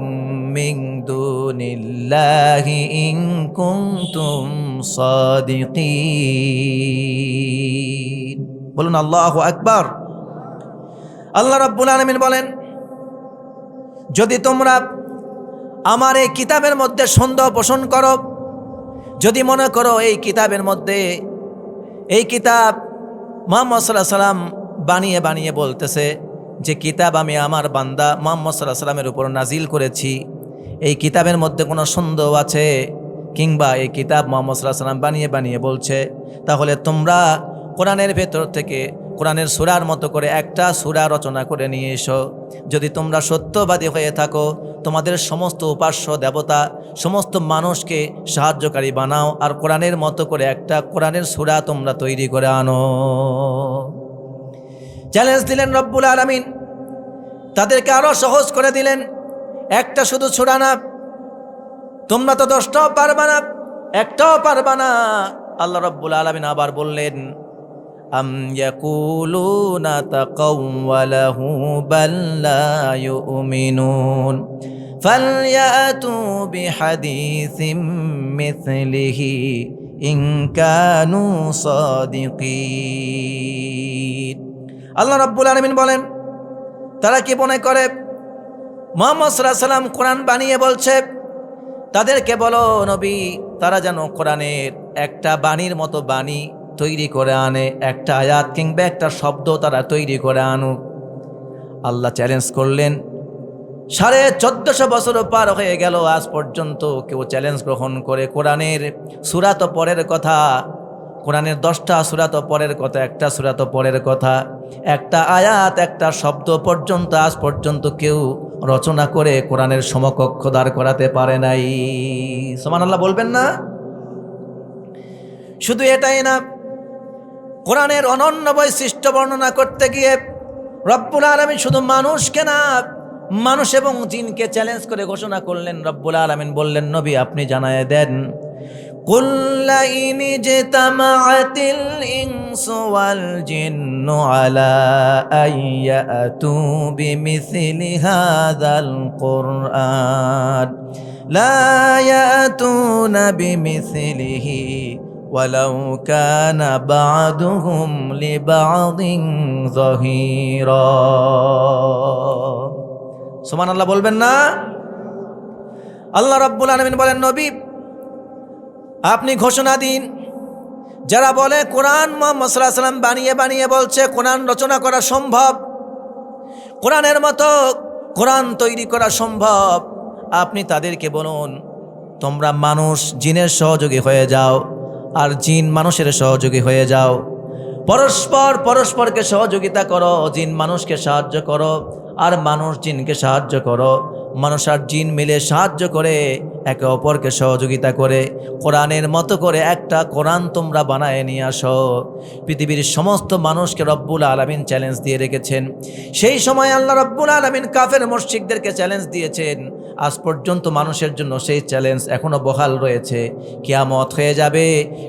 مِّن دُونِ اللَّهِ إِن كُنتُمْ صَادِقِينَ। বলুন আল্লাহু আকবার। আল্লাহ রাব্বুল আলামিন বলেন, যদি তোমরা আমার এই কিতাবের মধ্যে সন্দেহ পোষণ করো, যদি মনে করো এই কিতাবের মধ্যে, এই কিতাব মুহাম্মদ সাল্লাল্লাহু আলাইহি সাল্লাম বানিয়ে বানিয়ে বলতেছে যে কিতাব আমি আমার বান্দা মুহাম্মদ সাল্লাল্লাহু আলাইহি সাল্লামের উপর নাজিল করেছি, এই কিতাবের মধ্যে কোনো সন্দেহ আছে, কিংবা এই কিতাব মুহাম্মদ সাল্লাল্লাহু আলাইহি সাল্লাম বানিয়ে বানিয়ে বলছে, তাহলে তোমরা কোরআনের ভেতর থেকে কোরআনের সূরার মতো করে একটা সূরা রচনা করে নিয়ে এসো। যদি তোমরা সত্যবাদী হয়ে থাকো, তোমাদের সমস্ত উপাস্য দেবতা, সমস্ত মানুষকে সাহায্যকারী বানাও, আর কোরআনের মতো করে একটা কোরআনের সূরা তোমরা তৈরি করে আনো। চ্যালেঞ্জ দিলেন রব্বুল আলামিন, তাদেরকে আরো সহজ করে দিলেন। একটা শুধু সূরা না, তোমরা তো 10টাও পারবা না, একটাও পারবা না। আল্লাহ রব্বুল আলামিন আবার বললেন, আম ইয়াকুলুনা তাকাওয়ালাহু বাল লা ইউমিনুন ফালইয়াতু বিহাদিসিম মিসলিহি ইন কানু সাদিকিন। আল্লাহ রাব্বুল আলামিন বলেন, তারা কি মনে করে মুহাম্মদ সাল্লাল্লাহু আলাইহি সাল্লাম কোরআন বানিয়ে বলছে? তাদেরকে বলো নবী, তারা যেন কোরআনের একটা বাণীর মতো বাণী তৈরি করে আনে, একটা আয়াত কিংবা একটা শব্দ তারা তৈরি করে আনুক। আল্লাহ চ্যালেঞ্জ করলেন। 1450 বছর পার হয়ে গেল, আজ পর্যন্ত কেউ চ্যালেঞ্জ গ্রহণ করে কোরআনের সূরা তো পরের কথা, কোরআনের 10টা সূরা তো পরের কথা, একটা সূরা তো পরের কথা, একটা আয়াত একটা শব্দ পর্যন্ত আজ পর্যন্ত কেউ রচনা করে কোরআনের সমকক্ষ দাঁড় করাতে পারে নাই। সুবহানাল্লাহ বলবেন না? শুধু এটাই না, কোরআনের অনন্য বৈশিষ্ট্য বর্ণনা করতে গিয়ে রব্বুল আলামিন শুধু মানুষকে না, মানুষ এবং জিনকে চ্যালেঞ্জ করে ঘোষণা করলেন। রব্বুল আলামিন বললেন, নবী আপনি জানায় দেন, কুল লাইন ইজতামাআতিল ইনসু ওয়াল জিন্নু আলা আইয়াতু বিমিসলি হাযাল কুরআন লা ইয়াতুনা বিমিসলিহি ওয়ালাউ কানা বা'দুহুম লিবা'দিন যাহিরা। সুবহানাল্লাহ বলবেন না? আল্লাহ রাব্বুল আলামিন বলেন, নবী আপনি ঘোষণা দিন, যারা বলে কোরআন মুহাম্মদ সাল্লাল্লাহু আলাইহি ওয়াসাল্লাম বানিয়ে বানিয়ে বলছে কোরআন রচনা করা সম্ভব, কোরআনের মতো কোরআন তৈরি করা সম্ভব, আপনি তাদেরকে বলুন তোমরা মানুষ জিনের সহযোগী হয়ে যাও আর জিন মানুষের সহযোগী হয়ে যাও, পরস্পরকে সহযোগিতা করো, জিন মানুষকে সাহায্য করো আর মানুষ জিনকে সাহায্য করো, মানুষ আর জিন মিলে সাহায্য করে একে অপরকে সহযোগিতা করে কোরআনের মতো করে একটা কোরআন তোমরা বানায় নিয়ে আসো। পৃথিবীর সমস্ত মানুষকে রব্বুল আলামিন চ্যালেঞ্জ দিয়ে রেখেছেন। সেই সময় আল্লাহ রব্বুল আলামিন কাফের মুশরিকদেরকে চ্যালেঞ্জ দিয়েছেন। আজ পর্যন্ত মানুষের জন্য সেই চ্যালেঞ্জ এখনো বহাল রয়েছে। কিয়ামত হয়ে যাবে,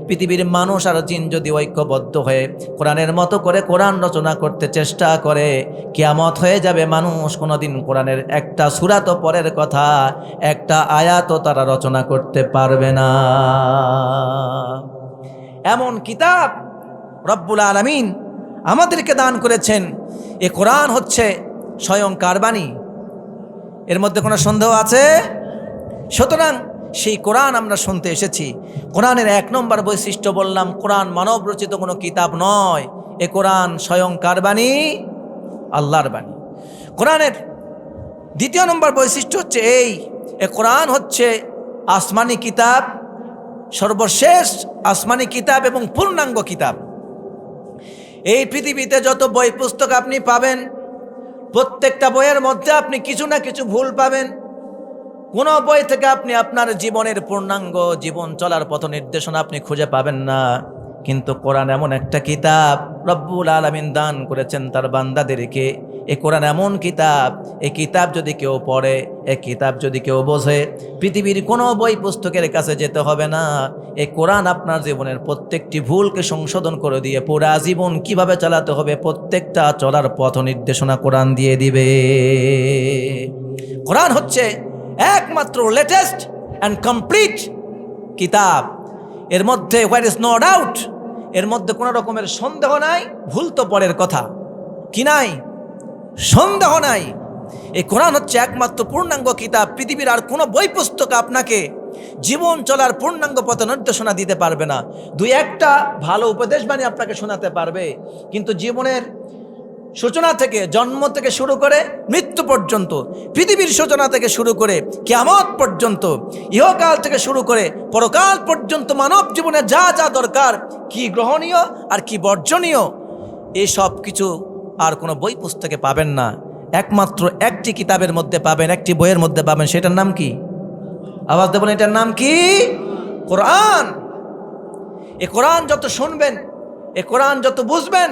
পৃথিবীর মানুষ আর জিন যদি ঐক্যবদ্ধ হয়ে কোরআনের মতো করে কোরআন রচনা করতে চেষ্টা করে, কিয়ামত হয়ে যাবে, মানুষ কোনোদিন কোরআনের একটা সূরা তো পরের কথা, একটা আয়াতও তারা রচনা করতে পারবে না। এমন কিতাব রব্বুল আলামিন আমাদেরকে দান করেছেন। এ কোরআন হচ্ছে স্বয়ং কার বাণী, এর মধ্যে কোনো সন্দেহ আছে? সুতরাং সেই কোরআন আমরা শুনতে এসেছি। কোরআনের 1 নম্বর বৈশিষ্ট্য বললাম, কোরআন মানব রচিত কোনো কিতাব নয়, এ কোরআন স্বয়ং কার বাণী? আল্লাহর বাণী। কোরআনের 2 নম্বর বৈশিষ্ট্য হচ্ছে এ কোরআন হচ্ছে আসমানি কিতাব, সর্বশেষ আসমানি কিতাব এবং পূর্ণাঙ্গ কিতাব। এই পৃথিবীতে যত বই পুস্তক আপনি পাবেন, প্রত্যেকটা বইয়ের মধ্যে আপনি কিছু না কিছু ভুল পাবেন। কোনো বই থেকে আপনি আপনার জীবনের পূর্ণাঙ্গ জীবন চলার পথ নির্দেশনা আপনি খুঁজে পাবেন না। কিন্তু কোরআন এমন একটা কিতাব রব্বুল আলামিন দান করেছেন তার বান্দাদেরকে। এই কোরআন এমন কিতাব, এই কিতাব যদি কেউ পড়ে, এই কিতাব যদি কেউ বোঝে, পৃথিবীর কোনো বই পুস্তকের কাছে যেতে হবে না। এই কোরআন আপনার জীবনের প্রত্যেকটি ভুলকে সংশোধন করে দিয়ে পুরা জীবন কিভাবে চালাতে হবে প্রত্যেকটা চলার পথ নির্দেশনা কোরআন দিয়ে দিবে। কোরআন হচ্ছে একমাত্র লেটেস্ট অ্যান্ড কমপ্লিট কিতাব। এর মধ্যে হোয়ার ইজ নো ডাউট, এর মধ্যে কোনো রকমের সন্দেহ নাই। ভুল তো পরের কথা, কি নাই? সন্দেহ নাই। এই কোরআন হচ্ছে একমাত্র পূর্ণাঙ্গ কিতাব। পৃথিবীর আর কোনো বই পুস্তক আপনাকে জীবন চলার পূর্ণাঙ্গ পথ নির্দেশনা দিতে পারবে না। 2-1টা ভালো উপদেশ বাণী আপনাকে শোনাতে পারবে, কিন্তু জীবনের সূচনা থেকে, জন্ম থেকে শুরু করে মৃত্যু পর্যন্ত, পৃথিবীর সূচনা থেকে শুরু করে কিয়ামত পর্যন্ত, ইহকাল থেকে শুরু করে পরকাল পর্যন্ত মানব জীবনে যা যা দরকার, কি গ্রহণীয় আর কি বর্জনীয়, এই সব কিছু আর কোনো বই পুস্তকে পাবেন না। একমাত্র একটি কিতাবের মধ্যে পাবেন, একটি বইয়ের মধ্যে পাবেন। সেটার নাম কি? আওয়াজ দেবেন, এটার নাম কি? কোরআন। এ কোরআন যত শুনবেন, এ কোরআন যত বুঝবেন,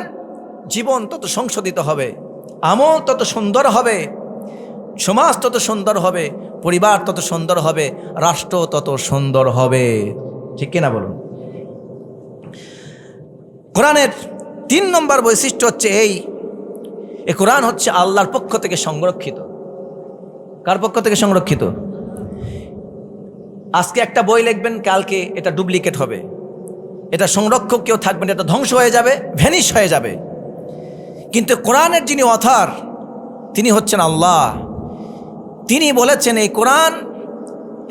জীবন তত সংশোধিত হবে, আমল তত সুন্দর হবে, সমাজ তত সুন্দর হবে, পরিবার তত সুন্দর হবে, রাষ্ট্র তত সুন্দর হবে। ঠিক কিনা বলুন? কোরআনের 3 নম্বর বৈশিষ্ট্য হচ্ছে এ কোরআন হচ্ছে আল্লাহর পক্ষ থেকে সংরক্ষিত। কার পক্ষ থেকে সংরক্ষিত? আজকে একটা বই লিখবেন, কালকে এটা ডুপ্লিকেট হবে, এটা সংরক্ষক কেউ থাকবেন, এটা ধ্বংস হয়ে যাবে, ভ্যানিশ হয়ে যাবে। কিন্তু কোরআনের যিনি অথর, তিনি হচ্ছেন আল্লাহ। তিনি বলেছেন এই কোরআন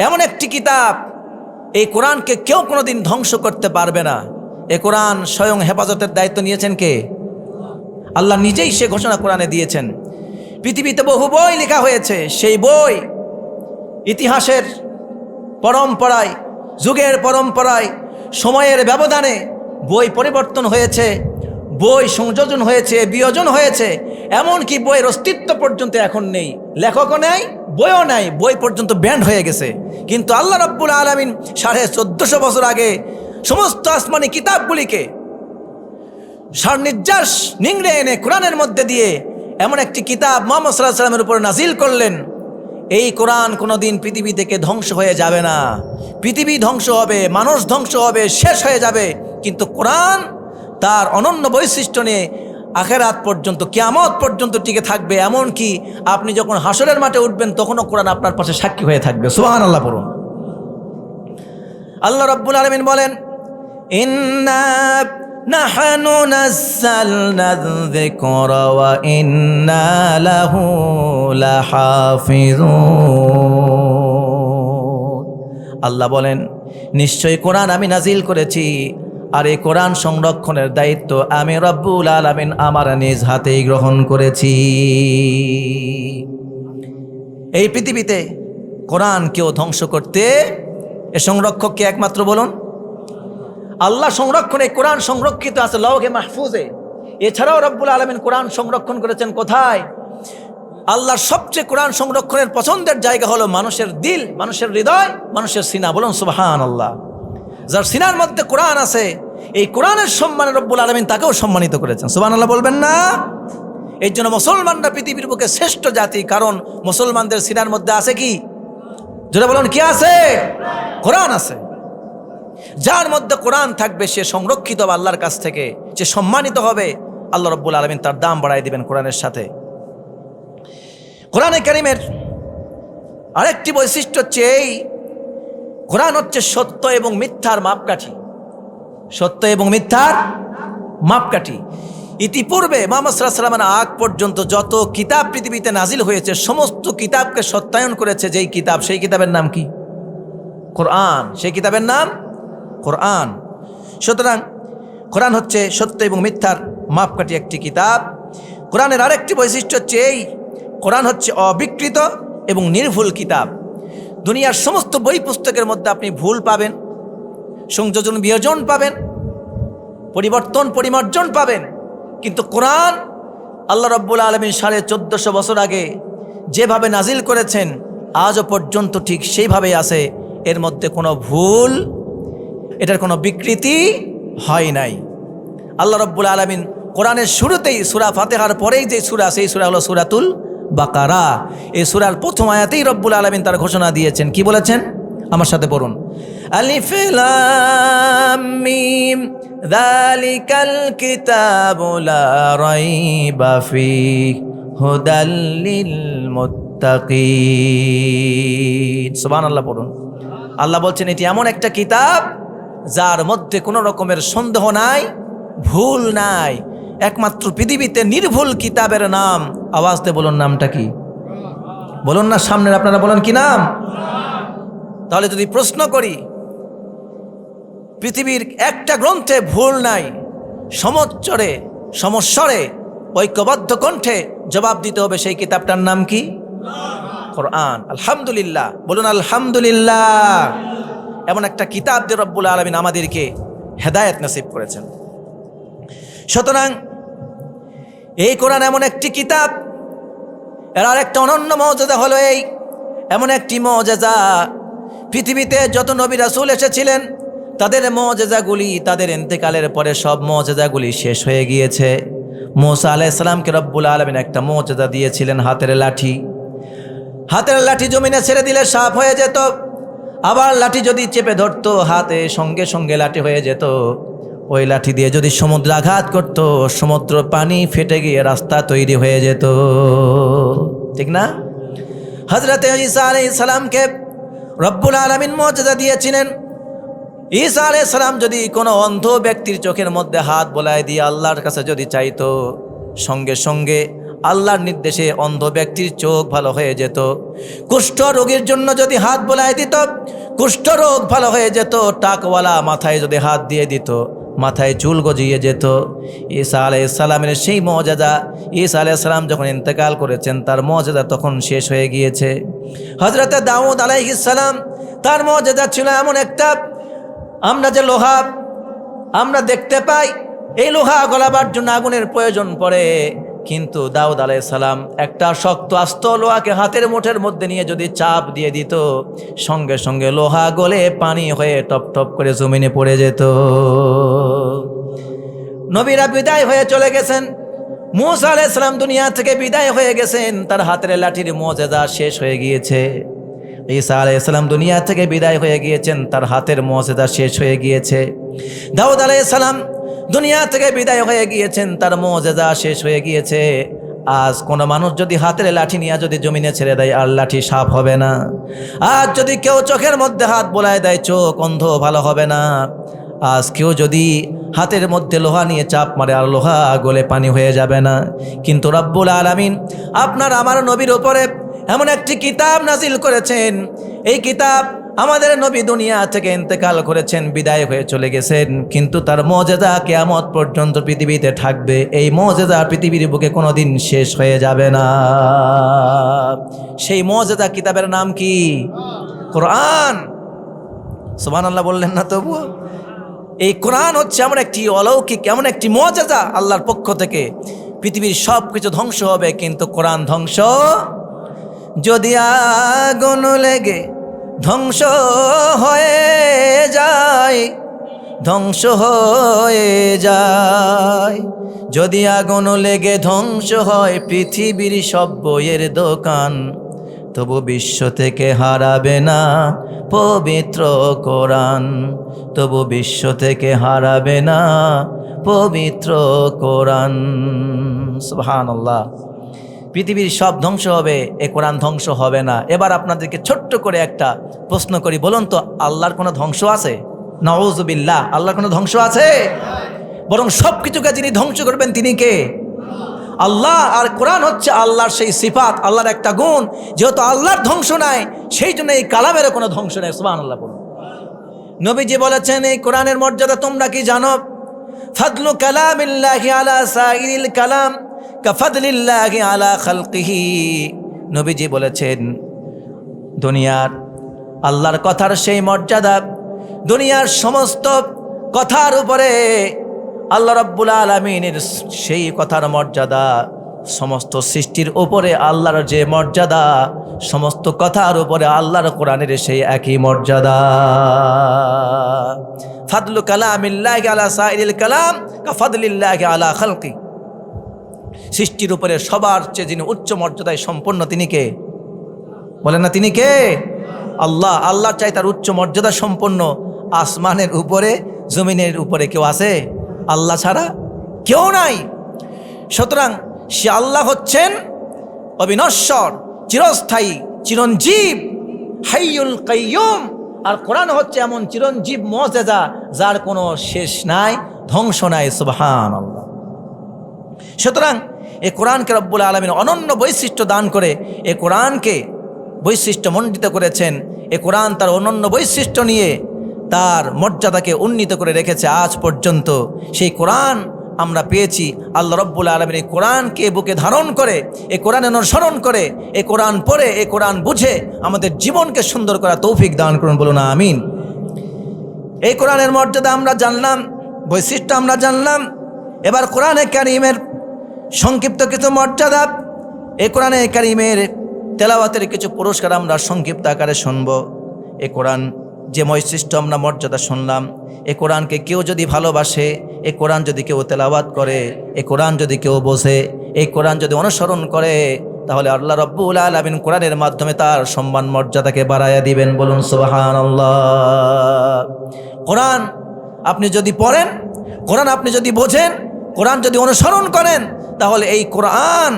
এমন একটি কিতাব, এই কোরআনকে কেউ কোনোদিন ধ্বংস করতে পারবে না। এই কোরআন স্বয়ং হেফাজতের দায়িত্ব নিয়েছেন কে? আল্লাহ নিজেই সে ঘোষণা কোরআনে দিয়েছেন। পৃথিবীতে বহু বই লেখা হয়েছে, সেই বই ইতিহাসের পরম্পরায়, যুগের পরম্পরায়, সময়ের ব্যবধানে বই পরিবর্তন হয়েছে, বই সংযোজন হয়েছে, বিয়োজন হয়েছে, এমনকি বইয়ের অস্তিত্ব পর্যন্ত এখন নেই, লেখকও নেই, বইও নাই, বই পর্যন্ত ব্যান্ড হয়ে গেছে। কিন্তু আল্লাহ রাব্বুল আলামিন 1450 বছর আগে সমস্ত আসমানি কিতাবগুলিকে সারনির্যাস নিংড়ে এনে কোরআনের মধ্যে দিয়ে এমন একটি কিতাব মুহাম্মদ সাল্লাল্লাহু আলাইহি ওয়াসাল্লামের উপর নাজিল করলেন। এই কোরআন কোনোদিন পৃথিবী থেকে ধ্বংস হয়ে যাবে না। পৃথিবী ধ্বংস হবে, মানুষ ধ্বংস হবে, শেষ হয়ে যাবে, কিন্তু কোরআন তার অনন্য বৈশিষ্ট্য নিয়ে আখিরাত পর্যন্ত, কিয়ামত পর্যন্ত টিকে থাকবে। এমনকি আপনি যখন হাসরের মাঠে উঠবেন তখনও কোরআন আপনার পাশে সাক্ষী হয়ে থাকবে। সুবহানাল্লাহ পড়ুন। আল্লাহ রাব্বুল আলামিন বলেন, ইন্না নাহনু নাযালনা যিকরা ওয়া ইন্না লাহু লাহাফিজুন। আল্লাহ বলেন, নিশ্চয়ই কোরআন আমি নাজিল করেছি, আর এই কোরআন সংরক্ষণের দায়িত্ব আমি রব্বুল আলামিন আমার নিজ হাতেই গ্রহণ করেছি। এই পৃথিবীতে কোরআন কেউ ধ্বংস করতে, এ সংরক্ষক কে একমাত্র বলুন? আল্লাহ সংরক্ষণে কোরআন সংরক্ষিত আছে লওহে মাহফুজে। এছাড়াও রব্বুল আলামিন কোরআন সংরক্ষণ করেছেন কোথায়? আল্লাহর সবচেয়ে কোরআন সংরক্ষণের পছন্দের জায়গা হলো মানুষের দিল, মানুষের হৃদয়, মানুষের সিনা। বলুন সুবহানাল্লাহ। যার সিনার মধ্যে কোরআন আছে, এই কোরআনের সম্মানে রব্বুল আলামিন তাকেও সম্মানিত করেছেন। সুবহানাল্লাহ বলবেন না? এই জন্য মুসলমানরা পৃথিবীর বুকে শ্রেষ্ঠ জাতি, কারণ মুসলমানদের সিনার মধ্যে আছে কি? জোরে বলুন, কি আছে? কোরআন আছে। যার মধ্যে কোরআন থাকবে সে সংরক্ষিত হবে আল্লাহর কাছ থেকে, সে সম্মানিত হবে। আল্লাহ রাব্বুল আলামিন তার দাম বাড়াই দিবেন কোরআনের সাথে। কোরআনে কারীমের আরেকটি বৈশিষ্ট্য হচ্ছে এই, কোরআন হচ্ছে সত্য এবং মিথ্যার মাপকাঠি। সত্য এবং মিথ্যার মাপকাঠি। ইতিপূর্বে মুহাম্মদ সাল্লাল্লাহু আলাইহি ওয়াসাল্লামের আগ পর্যন্ত যত কিতাব পৃথিবীতে নাজিল হয়েছে, সমস্ত কিতাবকে সত্যায়ন করেছে যেই কিতাব, সেই কিতাবের নাম কি? কোরআন। সেই কিতাবের নাম কোরআন। সুতরাং কোরআন হচ্ছে সত্য এবং মিথ্যার মাপকাঠি একটি কিতাব। কোরআনের আরেকটি বৈশিষ্ট্য হচ্ছে এই, কোরআন হচ্ছে অবিকৃত এবং নির্ভুল কিতাব। দুনিয়ার সমস্ত বই পুস্তকের মধ্যে আপনি ভুল পাবেন, সংযোজন বিয়োজন পাবেন, পরিবর্তন পরিমার্জন পাবেন, কিন্তু কোরআন আল্লাহ রাব্বুল আলামিন 1450 বছর আগে যেভাবে নাজিল করেছেন আজও পর্যন্ত ঠিক সেইভাবেই আছে। এর মধ্যে কোনো ভুল, এটার কোনো বিকৃতি হয় নাই। আল্লাহ রাব্বুল আলামিন কোরআনের শুরুতেই সূরা ফাতিহার পরেই যে সূরা, সেই সূরা হলো সূরাতুল বাকারা। এই সূরার প্রথম আয়াতেই রব্বুল আলামিন তার ঘোষণা দিয়েছেন। কি বলেছেন? আমার সাথে পড়ুন, আলিফ লাম মিম যালিকাল কিতাবু লা রাইবা ফীহি হুদাল লিল মুত্তাকিন। সুবহানাল্লাহ পড়ুন। আল্লাহ বলছেন এটি এমন একটা কিতাব যার মধ্যে কোনো রকমের সন্দেহ নাই, ভুল নাই। একমাত্র পৃথিবীতে নির্ভুল কিতাবের নাম, আওয়াজ দিয়ে বলুন নামটা কি? বলুন না, সামনের আপনারা বলুন কি নাম? তাহলে যদি প্রশ্ন করি, পৃথিবীর একটা গ্রন্থে ভুল নাই, সমচ্চরে সমস্বরে ঐক্যবদ্ধ কণ্ঠে জবাব দিতে হবে, সেই কিতাবটার নাম কি? কোরআন। আলহামদুলিল্লাহ বলুন, আলহামদুলিল্লাহ। এমন একটা কিতাব দিয়ে রব্বুল আলামিন আমাদেরকে হেদায়েত নসিব করেছেন। সুতরাং এই কোরআন এমন একটি কিতাব, এর আরেকটা অনন্য মর্যাদা হলো এই, এমন একটি মর্যাদা, পৃথিবীতে যত নবী রাসূল এসেছিলেন তাদের মর্যাদাগুলি, তাদের ইন্তেকালের পরে সব মর্যাদাগুলি শেষ হয়ে গিয়েছে। মূসা আলাইহিস সালামকে রব্বুল আলামিন একটা মর্যাদা দিয়েছিলেন, হাতের লাঠি। হাতের লাঠি জমিনে ছেড়ে দিলে সাপ হয়ে যেত, আবার লাঠি যদি চেপে ধরতো হাতে সঙ্গে সঙ্গে লাঠি হয়ে যেত। ওই লাঠি দিয়ে যদি সমুদ্র আঘাত করতো, সমুদ্র পানি ফেটে গিয়ে রাস্তা তৈরি হয়ে যেত, ঠিক না? হযরত ঈসা আলাইহিস সালামকে রব্বুল আলামিন মর্যাদা দিয়েছিলেন। ঈসা আলাইহিস সালাম যদি কোনো অন্ধ ব্যক্তির চোখের মধ্যে হাত বোলায় দিয়ে আল্লাহর কাছে যদি চাইতো, সঙ্গে সঙ্গে আল্লাহর নির্দেশে অন্ধ ব্যক্তির চোখ ভালো হয়ে যেত। কুষ্ঠ রোগীর জন্য যদি হাত বোলায় দিত, কুষ্ঠ রোগ ভালো হয়ে যেত। টাকওয়ালা মাথায় যদি হাত দিয়ে দিত, মাথায় চুল গজিয়ে যেত। ঈসা আলাইহিস সালামের সেই মর্যাদা, ঈসা আলাইহিস সালাম যখন ইন্তেকাল করেছেন তার মর্যাদা তখন শেষ হয়ে গিয়েছে। হযরত দাউদ আলাইহিস সালাম, তার মর্যাদা ছিল এমন একটা, আমরা যে লোহা আমরা দেখতে পাই এই লোহা গলাবার জন্য আগুনের প্রয়োজন পড়ে, কিন্তু দাউদ আলাইহিস সালাম একটা শক্ত আস্ত লোহাকে হাতের মুঠের মধ্যে নিয়ে যদি চাপ দিয়ে দিত, সঙ্গে সঙ্গে লোহা গলে পানি হয়ে টপ টপ করে জমিনে পড়ে যেত। নবীরা বিদায় হয়ে চলে গেছেন, মূসা আলাইহিস সালাম দুনিয়া থেকে বিদায় হয়ে গেছেন, তার হাতের লাঠির মুজিজা শেষ হয়ে গিয়েছে। ঈসা আলাইহিস সালাম দুনিয়া থেকে বিদায় হয়ে গিয়েছেন, তার হাতের মুজিজা শেষ হয়ে গিয়েছে। দাউদ আলাইহিস সালাম দুনিয়া থেকে বিদায় হয়ে গিয়েছেন, তার মুজিজা শেষ হয়ে গিয়েছে। আজ কোনো মানুষ যদি হাতের লাঠি নিয়ে যদি জমিনে ছেড়ে দেয়, আর লাঠি সাপ হবে না। আজ যদি কেউ চোখের মধ্যে হাত বোলায় দেয়, চোখ অন্ধ ভালো হবে না। আজ কেউ যদি হাতের মধ্যে লোহা নিয়ে চাপ মারে, আর লোহা গলে পানি হয়ে যাবে না। কিন্তু রব্বুল আলামিন আপনার আমার নবীর উপরে এমন একটি কিতাব নাজিল করেছেন, এই কিতাব আমাদের নবী দুনিয়া থেকে ইন্তেকাল করেছেন, বিদায় হয়ে চলে গেছেন, কিন্তু তার মুজিজা কিয়ামত পর্যন্ত পৃথিবীতে থাকবে। এই মুজিজা পৃথিবীর বুকে কোনোদিন শেষ হয়ে যাবে না। সেই মুজিজা কিতাবের নাম কি? কোরআন। সুবহানাল্লাহ বললেন না তবু? এই কোরআন হচ্ছে এমন একটি অলৌকিক, এমন একটি মুজিজা আল্লাহর পক্ষ থেকে। পৃথিবীর সব কিছু ধ্বংস হবে, কিন্তু কোরআন ধ্বংস। যদি আগুন লেগে ধ্বংস হয়ে যায়, ধ্বংস হয়ে যায়, যদি আগুন লেগে ধ্বংস হয় পৃথিবীর সব বইয়ের দোকান, তবু বিশ্ব থেকে হারাবে না পবিত্র কোরআন, তবু বিশ্ব থেকে হারাবে না পবিত্র কোরআন। সুবহানাল্লাহ। পৃথিবীর সব ধ্বংস হবে, এ কোরআন ধ্বংস হবে না। এবার আপনাদেরকে ছোট্ট করে একটা প্রশ্ন করি, বলুন তো আল্লাহর কোনো ধ্বংস আছে? নাউযুবিল্লাহ, আল্লাহর কোনো ধ্বংস আছে? বরং সব কিছুকে যিনি ধ্বংস করবেন তিনি কে? আল্লাহ। আর কোরআন হচ্ছে আল্লাহর সেই সিফাত, আল্লাহর একটা গুণ। যেহেতু আল্লাহর ধ্বংস নাই, সেই জন্য এই কালামেরও কোনো ধ্বংস নেই। সুবহানাল্লাহ বলুন। নবীজি বলেছেন এই কোরআনের মর্যাদা তোমরা কি জানো? ফাদলু কালামিল্লাহি আলা সাইরিল কালাম কাফাদলিল্লাহি আলা খালকিহি। নবীজি বলেছেন দুনিয়ার আল্লাহর কথার সেই মর্যাদা, দুনিয়ার সমস্ত কথার উপরে আল্লাহ রাব্বুল আলামিনের সেই কথার মর্যাদা, সমস্ত সৃষ্টির উপরে আল্লাহর যে মর্যাদা, সমস্ত কথার উপরে আল্লাহর কোরআনের সেই একই মর্যাদা। ফাদলু কালামিল্লাহি আলা সাইরিল কালাম কাফাদলিল্লাহি আলা খালকি। সৃষ্টির উপরে সবার চেয়ে যিনি উচ্চ মর্যাদায় সম্পন্ন, তিনি কে? বলেন না তিনি কে? আল্লাহ। আল্লাহর চাই তার উচ্চ মর্যাদা সম্পন্ন আসমানের উপরে জমিনের উপরে কেউ আছে? আল্লাহ ছাড়া কেউ নাই। সুতরাং সে আল্লাহ হচ্ছেন অবিনশ্বর, চিরস্থায়ী, চিরঞ্জীব, হাইয়ুল কাইয়ুম। আর কোরআন হচ্ছে এমন চিরঞ্জীব মুজিজা যার কোনো শেষ নাই, ধ্বংস নাই। সুবহানাল্লাহ। সুতরাং এই কোরআনকে রব্বুল আলামিন অনন্য বৈশিষ্ট্য দান করে এই কোরআনকে বৈশিষ্ট্য মণ্ডিত করেছেন। এই কোরআন তার অনন্য বৈশিষ্ট্য নিয়ে তার মর্যাদাকে উন্নীত করে রেখেছে আজ পর্যন্ত। সেই কোরআন আমরা পেয়েছি। আল্লাহ রব্বুল আলামিন এই কোরআনকে বুকে ধারণ করে, এই কোরআন অনুসরণ করে, এই কোরআন পড়ে, এই কোরআন বুঝে আমাদের জীবনকে সুন্দর করা তৌফিক দান করুন, বলুন আমিন। এই কোরআনের মর্যাদা আমরা জানলাম, বৈশিষ্ট্য আমরা জানলাম। এবার কোরআনে কারীমের সংক্ষিপ্ত কিছু মর্যাদা, এই কোরআনে কারীমের তেলাওয়াতের কিছু পুরস্কার আমরা সংক্ষিপ্ত আকারে শুনব। এই কোরআন যে বৈশিষ্ট্য আমরা মর্যাদা শুনলাম, এই কোরআনকে কেউ যদি ভালোবাসে, এই কোরআন যদি কেউ তেলাওয়াত করে, এই কোরআন যদি কেউ বোঝে, এই কোরআন যদি অনুসরণ করে, তাহলে আল্লাহ রাব্বুল আলামিন কোরআনের মাধ্যমে তার সম্মান মর্যাদাকে বাড়াইয়া দিবেন, বলুন সুবহানাল্লাহ। কোরআন আপনি যদি পড়েন, কোরআন আপনি যদি বোঝেন, কোরআন যদি অনুসরণ করেন, তাহলে এই কোরআন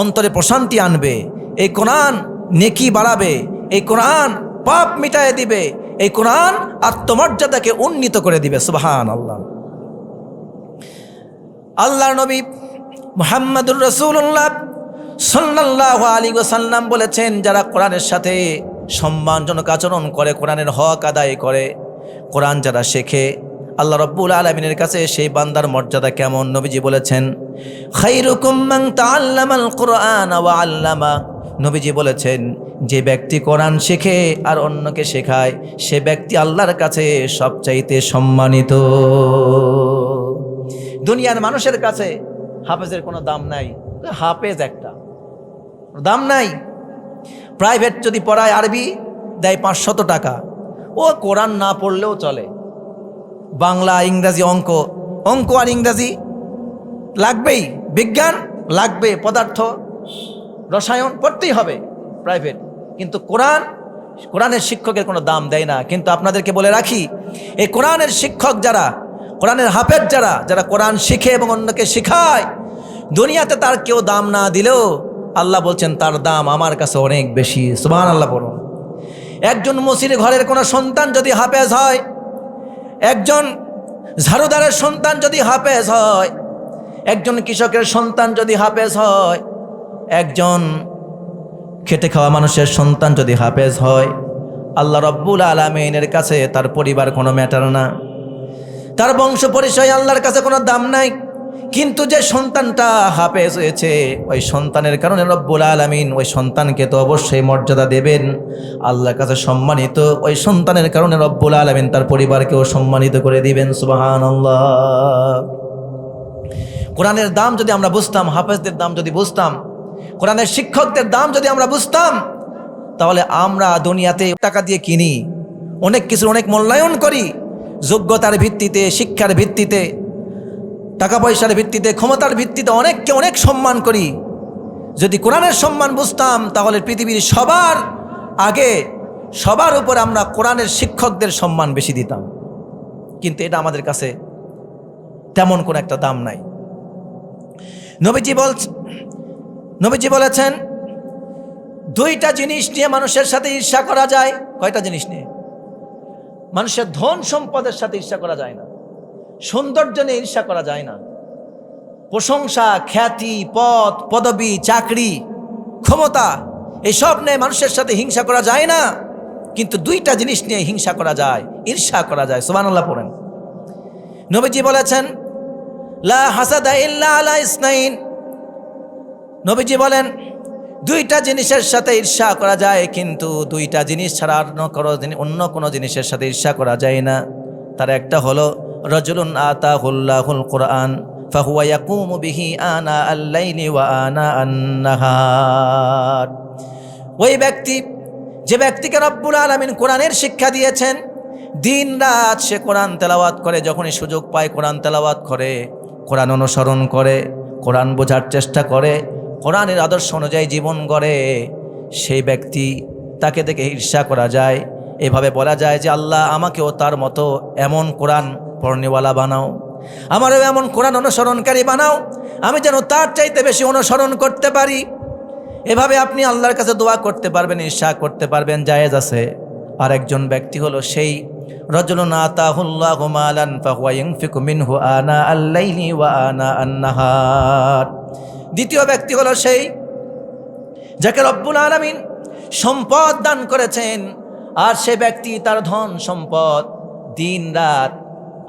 অন্তরে প্রশান্তি আনবে, এই কোরআন নেকি বাড়াবে, এই কোরআন পাপ মিটায় দিবে, এই কোরআন আত্মমর্যাদাকে উন্নীত করে দিবে। সুবহানাল্লাহ। আল্লাহর নবী মুহাম্মদুর রাসূলুল্লাহ সাল্লাল্লাহু আলাইহি ওয়াসাল্লাম বলেছেন, যারা কোরআনের সাথে সম্মানজনক আচরণ করে, কোরআনের হক আদায় করে, কোরআন যারা শেখে, আল্লাহ রাব্বুল আলামিনের কাছে সেই বান্দার মর্যাদা কেমন? নবীজি বলেছেন, খায়রুকুম মান তাআল্লামাল কুরআন ওয়া আল্লামা। নবীজি বলেছেন, যে ব্যক্তি কোরআন শেখে আর অন্যকে শেখায় সে ব্যক্তি আল্লাহর কাছে সবচাইতে সম্মানিত। দুনিয়ার মানুষের কাছে হাফেজের কোনো দাম নাই, হাফেজ একটা দাম নাই। প্রাইভেট যদি পড়ায় আরবি দেয় 500 টাকা, ও কোরআন না পড়লেও চলে। বাংলা, ইংরাজি, অঙ্ক আর ইংরাজি লাগবেই, বিজ্ঞান লাগবে, পদার্থ, রসায়ন পড়তেই হবে প্রাইভেট। কিন্তু কোরআনের শিক্ষকের কোনো দাম দেয় না। কিন্তু আপনাদেরকে বলে রাখি, এই কোরআনের শিক্ষক যারা, কোরআনের হাফেজ যারা কোরআন শিখে এবং অন্যকে শিখায়, দুনিয়াতে তার কেউ দাম না দিলেও আল্লাহ বলছেন তার দাম আমার কাছে অনেক বেশি। সুবহানাল্লাহ বলুন। একজন মুসির ঘরের কোনো সন্তান যদি হাফেজ হয়, একজন ঝাড়ুদারের সন্তান যদি হাফেজ হয়, একজন কৃষকের সন্তান যদি হাফেজ হয়, একজন খেটে খাওয়া মানুষের সন্তান যদি হাফেজ হয়, আল্লাহ রব্বুল আলামিনের কাছে তার পরিবার কোনো ম্যাটার না, তার বংশ পরিচয় আল্লাহর কাছে কোনো দাম নাই। কিন্তু যে সন্তানটা হাফেজ হয়েছে, ওই সন্তানের কারণে রব্বুল আলামিন ওই সন্তানকে তো অবশ্যই মর্যাদা দেবেন, আল্লাহর কাছে সম্মানিত। ওই সন্তানের কারণে রব্বুল আলামিন তার পরিবারকেও সম্মানিত করে দিবেন। সুবহানাল্লাহ। কোরআনের দাম যদি আমরা বুঝতাম, হাফেজদের দাম যদি বুঝতাম, কোরআনের শিক্ষকদের দাম যদি আমরা বুঝতাম, তাহলে আমরা দুনিয়াতে টাকা দিয়ে কিনি, অনেক কিছু অনেক মূল্যায়ন করি, যোগ্যতার ভিত্তিতে, শিক্ষার ভিত্তিতে, টাকা পয়সার ভিত্তিতে, ক্ষমতার ভিত্তিতে অনেককে অনেক সম্মান করি। যদি কোরআনের সম্মান বুঝতাম তাহলে পৃথিবীর সবার আগে, সবার উপরে আমরা কোরআনের শিক্ষকদের সম্মান বেশি দিতাম। কিন্তু এটা আমাদের কাছে তেমন কোনো একটা দাম নাই। নবীজি বলেছেন, দুইটা জিনিস নিয়ে মানুষের সাথে ঈর্ষা করা যায়। কয়টা জিনিস নিয়ে? মানুষের ধন সম্পদের সাথে ঈর্ষা করা যায় না, সৌন্দর্য নিয়ে ঈর্ষা করা যায় না, প্রশংসা, খ্যাতি, পদ, পদবি, চাকরি, ক্ষমতা, এইসব নিয়ে মানুষের সাথে হিংসা করা যায় না। কিন্তু দুইটা জিনিস নিয়ে হিংসা করা যায়, ঈর্ষা করা যায়। সুবহানাল্লাহ পড়েন। নবীজি বলেছেন, লা হাসাদা ইল্লা আলা ইসনাইন। নবীজি বলেন, দুইটা জিনিসের সাথে ঈর্ষা করা যায়, কিন্তু দুইটা জিনিস ছাড়া অন্য কোনো জিনিসের সাথে ঈর্ষা করা যায় না। তার একটা হলো রাজুলুন আতাহুল্লাহুল কুরআন ফাহুয়া ইয়াকুমু বিহি আনা আল-লাইলি ওয়া আনা আন-নাহার। ওই ব্যক্তি, যে ব্যক্তিকে রব্বুল আলামিন কোরআনের শিক্ষা দিয়েছেন, দিন রাত সে কোরআন তেলাওয়াত করে, যখনই সুযোগ পায় কোরআন তেলাওয়াত করে, কোরআন অনুসরণ করে, কোরআন বোঝার চেষ্টা করে, কোরআনের আদর্শ অনুযায়ী জীবন গড়ে, সেই ব্যক্তি, তাকে দেখে ঈর্ষা করা যায়। এভাবে বলা যায় যে আল্লাহ আমাকেও তার মতো এমন কোরআন পড়নেওয়ালা বানাও, আমারও এমন কোরআন অনুসরণকারী বানাও, আমি যেন তার চাইতে বেশি অনুসরণ করতে পারি। এভাবে আপনি আল্লাহর কাছে দোয়া করতে পারবেন, ঈর্ষা করতে পারবেন, জায়েজ আছে। আর একজন ব্যক্তি হলো সেই রাজুলুন আতাহুল্লাহু মালান ফাহুয়া ইউনফিকু মিনহু আনা আল-লাইলি ওয়া আনা আন-নাহার। দ্বিতীয় ব্যক্তি হলো সেই যাকে রব্বুল আলামিন সম্পদ দান করেছেন, আর সে ব্যক্তি তার ধন সম্পদ দিন রাত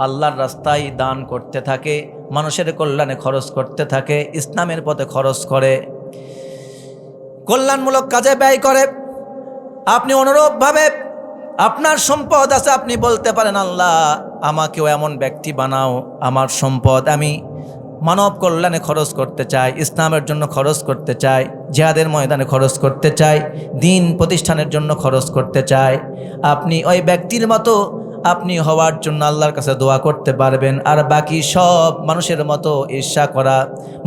আল্লাহর রাস্তায় দান করতে থাকে, মানুষের কল্যাণে খরচ করতে থাকে, ইসলামের পথে খরচ করে, কল্যাণমূলক কাজে ব্যয় করে। আপনি অনুরূপভাবে আপনার সম্পদ আছে, আপনি বলতে পারেন আল্লাহ আমাকেও এমন ব্যক্তি বানাও, আমার সম্পদ আমি মানব কল্যাণে খরচ করতে চাই, ইসলামের জন্য খরচ করতে চাই, জিহাদের ময়দানে খরচ করতে চাই, দিন প্রতিষ্ঠানের জন্য খরচ করতে চাই। আপনি ওই ব্যক্তির মতো আপনি হওয়ার জন্য আল্লাহর কাছে দোয়া করতে পারবেন। আর বাকি সব মানুষের মতো ঈর্ষা করা,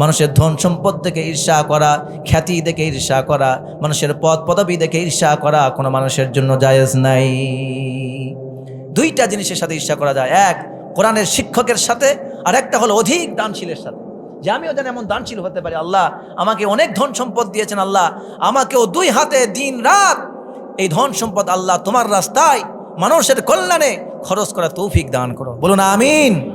মানুষের ধন সম্পদ দেখে ঈর্ষা করা, খ্যাতি দেখে ঈর্ষা করা, মানুষের পদ পদবি দেখে ঈর্ষা করা কোনো মানুষের জন্য জায়েজ নাই। দুইটা জিনিসের সাথে ঈর্ষা করা যায়, এক কোরআনের শিক্ষকের সাথে, আর একটা হলো অধিক দানশীলের সাথে, যে আমিও যেন এমন দানশীল হতে পারি। আল্লাহ আমাকে অনেক ধন সম্পদ দিয়েছেন, আল্লাহ আমাকেও দুই হাতে দিন রাত এই ধন সম্পদ আল্লাহ তোমার রাস্তায় মানুষের কল্যাণে খরচ করা তৌফিক দান করো। বলুন আমিন।